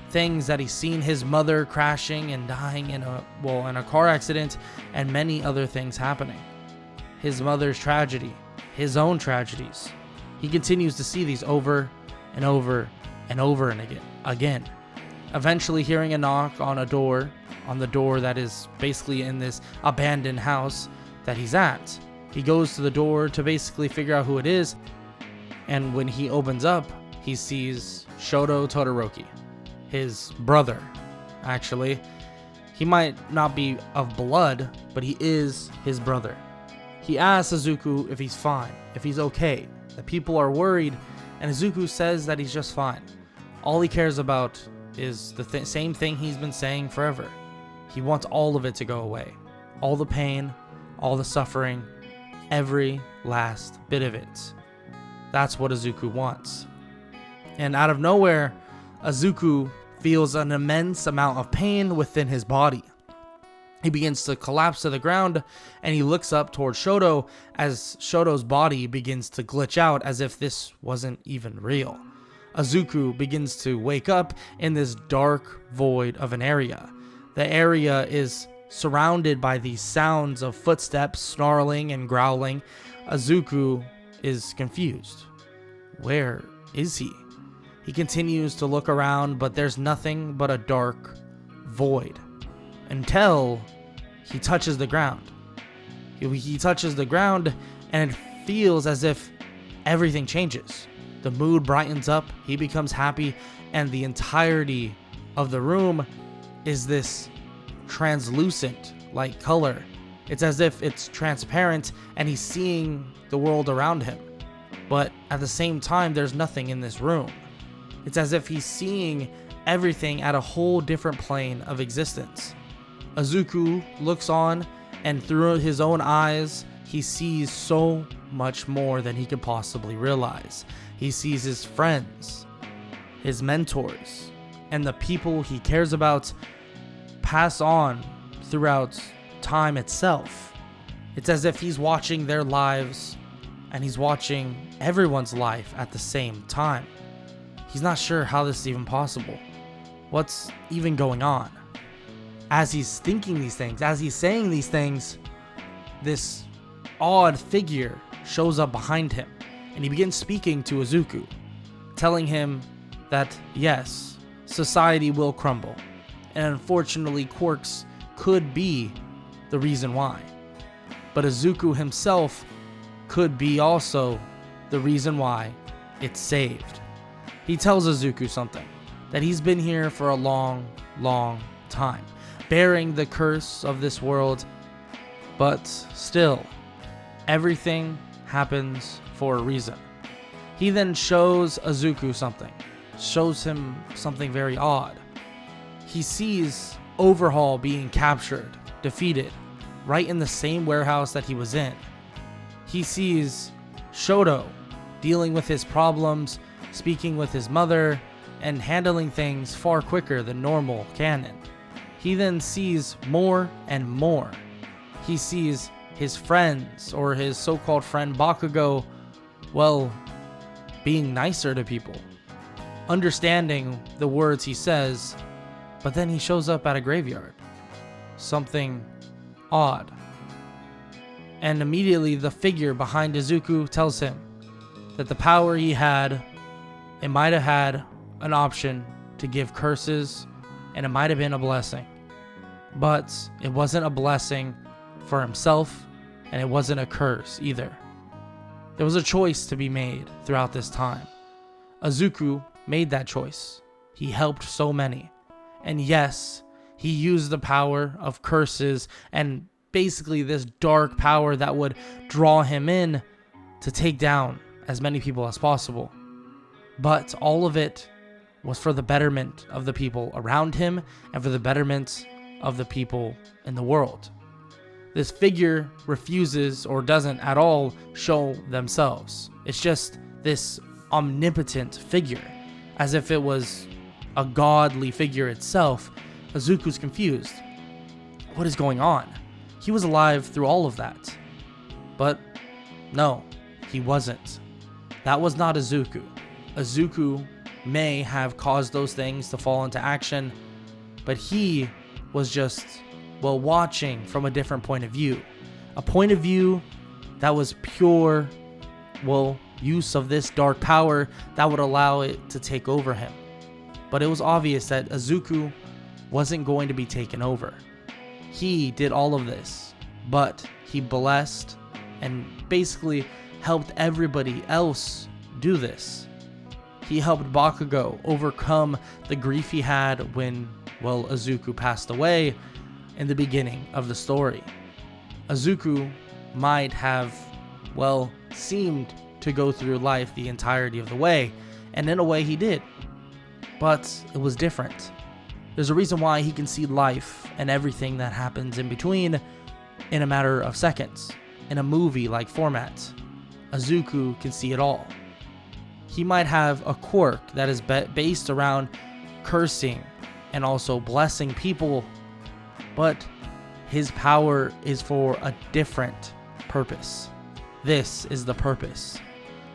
things that he's seen his mother crashing and dying in a car accident, and many other things happening. His mother's tragedy, his own tragedies. He continues to see these over and over and over and again. Eventually hearing a knock on the door that is basically in this abandoned house that he's at. He goes to the door to basically figure out who it is, and when he opens up, he sees Shoto Todoroki, his brother. Actually, he might not be of blood, but he is his brother. He asks Izuku if he's fine, if he's okay. The people are worried, and Izuku says that he's just fine. All he cares about is the same thing he's been saying forever. He wants all of it to go away. All the pain, all the suffering, every last bit of it. That's what Izuku wants. And out of nowhere, Izuku feels an immense amount of pain within his body. He begins to collapse to the ground, and he looks up towards Shoto as Shoto's body begins to glitch out as if this wasn't even real. Izuku begins to wake up in this dark void of an area. The area is surrounded by these sounds of footsteps, snarling and growling. Izuku is confused. Where is he? He continues to look around, but there's nothing but a dark void until he touches the ground. He touches the ground, and it feels as if everything changes. The mood brightens up, he becomes happy, and the entirety of the room is this translucent like color. It's as if it's transparent and he's seeing the world around him. But at the same time, there's nothing in this room. It's as if he's seeing everything at a whole different plane of existence. Izuku looks on, and through his own eyes, he sees so much more than he could possibly realize. He sees his friends, his mentors, and the people he cares about pass on throughout time itself. It's as if he's watching their lives, and he's watching everyone's life at the same time. He's not sure how this is even possible. What's even going on? As he's thinking these things, as he's saying these things, this odd figure shows up behind him, and he begins speaking to Izuku, telling him that yes, society will crumble, and unfortunately quirks could be the reason why. But Izuku himself could be also the reason why it's saved. He tells Izuku something, that he's been here for a long, long time, bearing the curse of this world, but still, everything happens for a reason. He then shows Izuku something, shows him something very odd. He sees Overhaul being captured, defeated, right in the same warehouse that he was in. He sees Shoto dealing with his problems, speaking with his mother, and handling things far quicker than normal canon. He then sees more and more. He sees his friends, or his so-called friend Bakugou, well, being nicer to people, understanding the words he says, but then he shows up at a graveyard. Something odd. And immediately the figure behind Izuku tells him that the power he had, it might have had an option to give curses, and it might have been a blessing. But it wasn't a blessing for himself, and it wasn't a curse either. There was a choice to be made throughout this time. Izuku made that choice. He helped so many. And yes, he used the power of curses and basically this dark power that would draw him in to take down as many people as possible. But all of it was for the betterment of the people around him and for the betterment of the people in the world. This figure refuses or doesn't at all show themselves. It's just this omnipotent figure, as if it was a godly figure itself. Izuku's confused. What is going on? He was alive through all of that. But no, he wasn't. That was not Izuku. Izuku may have caused those things to fall into action, but he was just, well, watching from a different point of view. A point of view that was pure, well, use of this dark power that would allow it to take over him. But it was obvious that Izuku wasn't going to be taken over. He did all of this, but he blessed and basically helped everybody else do this. He helped Bakugou overcome the grief he had when, well, Izuku passed away in the beginning of the story. Izuku might have, well, seemed to go through life the entirety of the way, and in a way he did. But it was different. There's a reason why he can see life and everything that happens in between in a matter of seconds. In a movie-like format, Izuku can see it all. He might have a quirk that is based around cursing and also blessing people, but his power is for a different purpose. This is the purpose.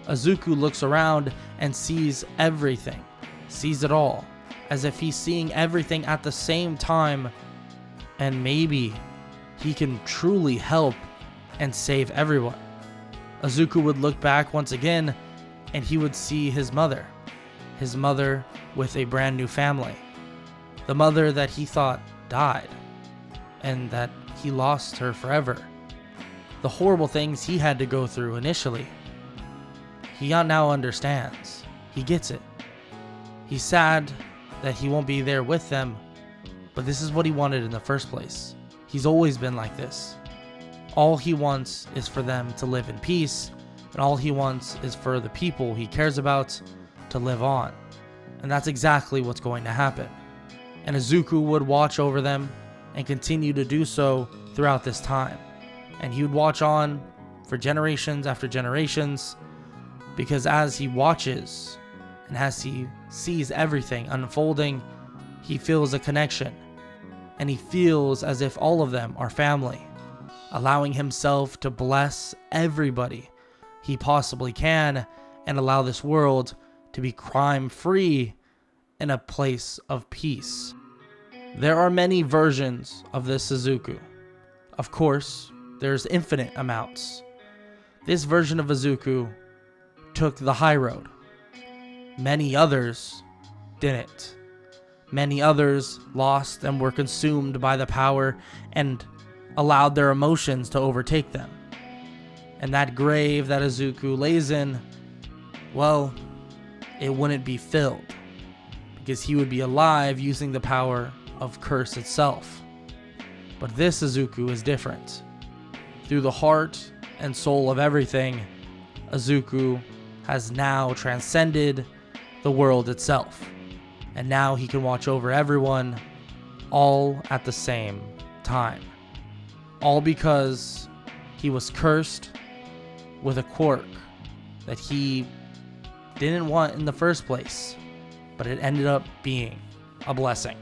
Izuku looks around and sees everything, sees it all, as if he's seeing everything at the same time, and maybe he can truly help and save everyone. Izuku would look back once again, and he would see his mother with a brand new family, the mother that he thought died, and that he lost her forever. The horrible things he had to go through initially. He now understands. He gets it. He's sad that he won't be there with them, but this is what he wanted in the first place. He's always been like this. All he wants is for them to live in peace, and all he wants is for the people he cares about to live on. And that's exactly what's going to happen. And Izuku would watch over them and continue to do so throughout this time. And he would watch on for generations after generations, because as he watches and as he sees everything unfolding, he feels a connection. And he feels as if all of them are family, allowing himself to bless everybody he possibly can and allow this world to be crime-free in a place of peace. There are many versions of this Izuku. Of course, there's infinite amounts. This version of Izuku took the high road. Many others didn't. Many others lost and were consumed by the power and allowed their emotions to overtake them. And that grave that Izuku lays in, well, it wouldn't be filled, because he would be alive using the power of curse itself. But this Izuku is different. Through the heart and soul of everything, Izuku has now transcended the world itself. And now he can watch over everyone, all at the same time. All because he was cursed with a quirk that he didn't want in the first place, but it ended up being a blessing.